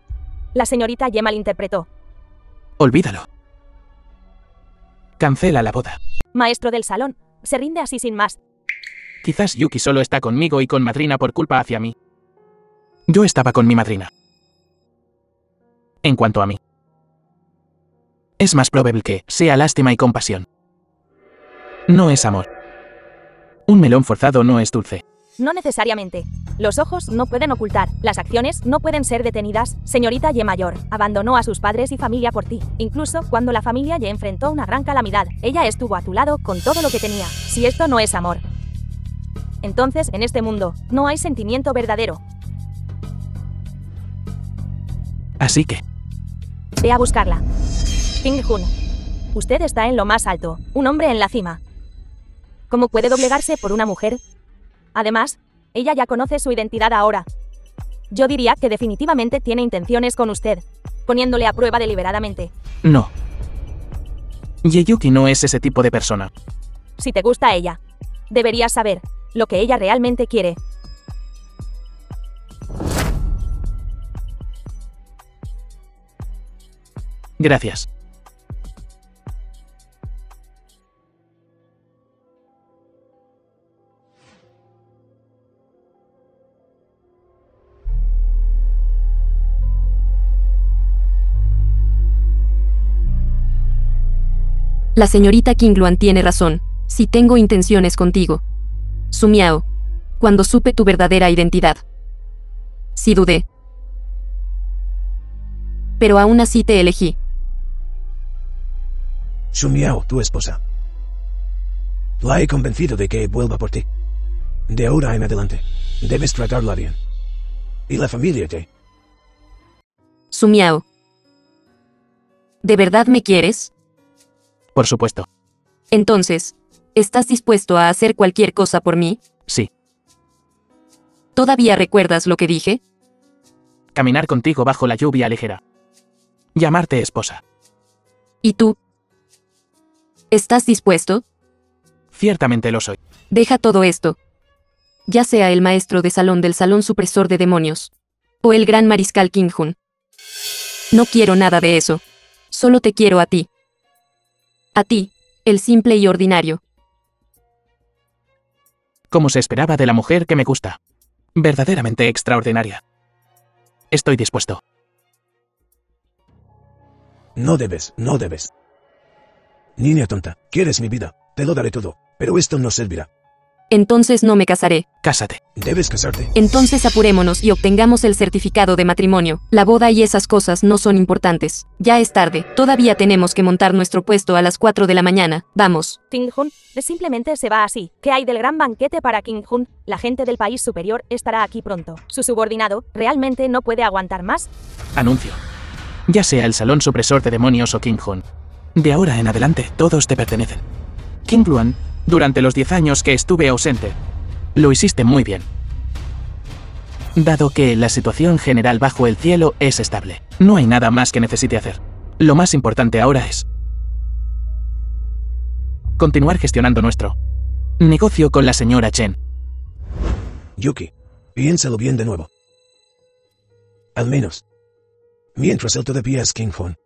La señorita Ye malinterpretó. Olvídalo. Cancela la boda. Maestro del salón, se rinde así sin más. Quizás Yuki solo está conmigo y con madrina por culpa hacia mí. Yo estaba con mi madrina. En cuanto a mí, es más probable que sea lástima y compasión. No es amor. Un melón forzado no es dulce. No necesariamente. Los ojos no pueden ocultar, las acciones no pueden ser detenidas. Señorita Ye mayor, abandonó a sus padres y familia por ti. Incluso cuando la familia Ye enfrentó una gran calamidad, ella estuvo a tu lado con todo lo que tenía. Si esto no es amor, entonces en este mundo no hay sentimiento verdadero. Así que, Ve a buscarla. King Hun, usted está en lo más alto, un hombre en la cima. ¿Cómo puede doblegarse por una mujer? Además, ella ya conoce su identidad ahora. Yo diría que definitivamente tiene intenciones con usted, poniéndole a prueba deliberadamente. no. Yeyuki no es ese tipo de persona. Si te gusta ella, deberías saber lo que ella realmente quiere. Gracias. La señorita Qingluan tiene razón. Si tengo intenciones contigo. Su Miao. Cuando supe tu verdadera identidad. Sí dudé. Pero aún así te elegí. Sumiao, tu esposa. La he convencido de que vuelva por ti. De ahora en adelante, debes tratarla bien. Y la familia Ye. Su Miao. ¿De verdad me quieres? Por supuesto. Entonces, ¿estás dispuesto a hacer cualquier cosa por mí? Sí. ¿Todavía recuerdas lo que dije? Caminar contigo bajo la lluvia ligera. Llamarte esposa. ¿Y tú? ¿Estás dispuesto? Ciertamente lo soy. Deja todo esto. ya sea el maestro de salón del salón supresor de demonios, o el gran mariscal King Hun. No quiero nada de eso. Solo te quiero a ti. A ti, el simple y ordinario. Como se esperaba de la mujer que me gusta. Verdaderamente extraordinaria. Estoy dispuesto. No debes, no debes. Niña tonta, quieres mi vida, te lo daré todo, pero esto no servirá. Entonces no me casaré. Cásate. Debes casarte. Entonces apurémonos y obtengamos el certificado de matrimonio. La boda y esas cosas no son importantes. Ya es tarde. Todavía tenemos que montar nuestro puesto a las 4 de la mañana. Vamos. King Hun simplemente se va así. ¿Qué hay del gran banquete para King Hun? La gente del país superior estará aquí pronto. Su subordinado realmente no puede aguantar más. Anuncio. Ya sea el salón supresor de demonios o King Hun. De ahora en adelante, todos te pertenecen. King Luan, durante los 10 años que estuve ausente, lo hiciste muy bien. Dado que la situación general bajo el cielo es estable, no hay nada más que necesite hacer. Lo más importante ahora es continuar gestionando nuestro negocio con la señora Chen. Yuki, piénsalo bien de nuevo. Al menos, mientras él todavía es King Hun,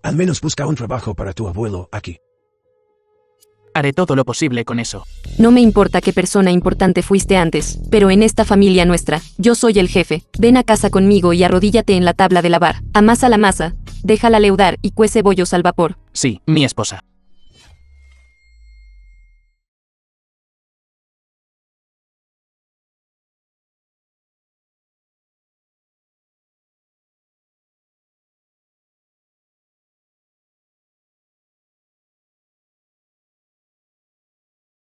al menos busca un trabajo para tu abuelo aquí. Haré todo lo posible con eso. No me importa qué persona importante fuiste antes, pero en esta familia nuestra, yo soy el jefe. Ven a casa conmigo y arrodíllate en la tabla de lavar. Amasa la masa, déjala leudar y cuece bollos al vapor. Sí, mi esposa.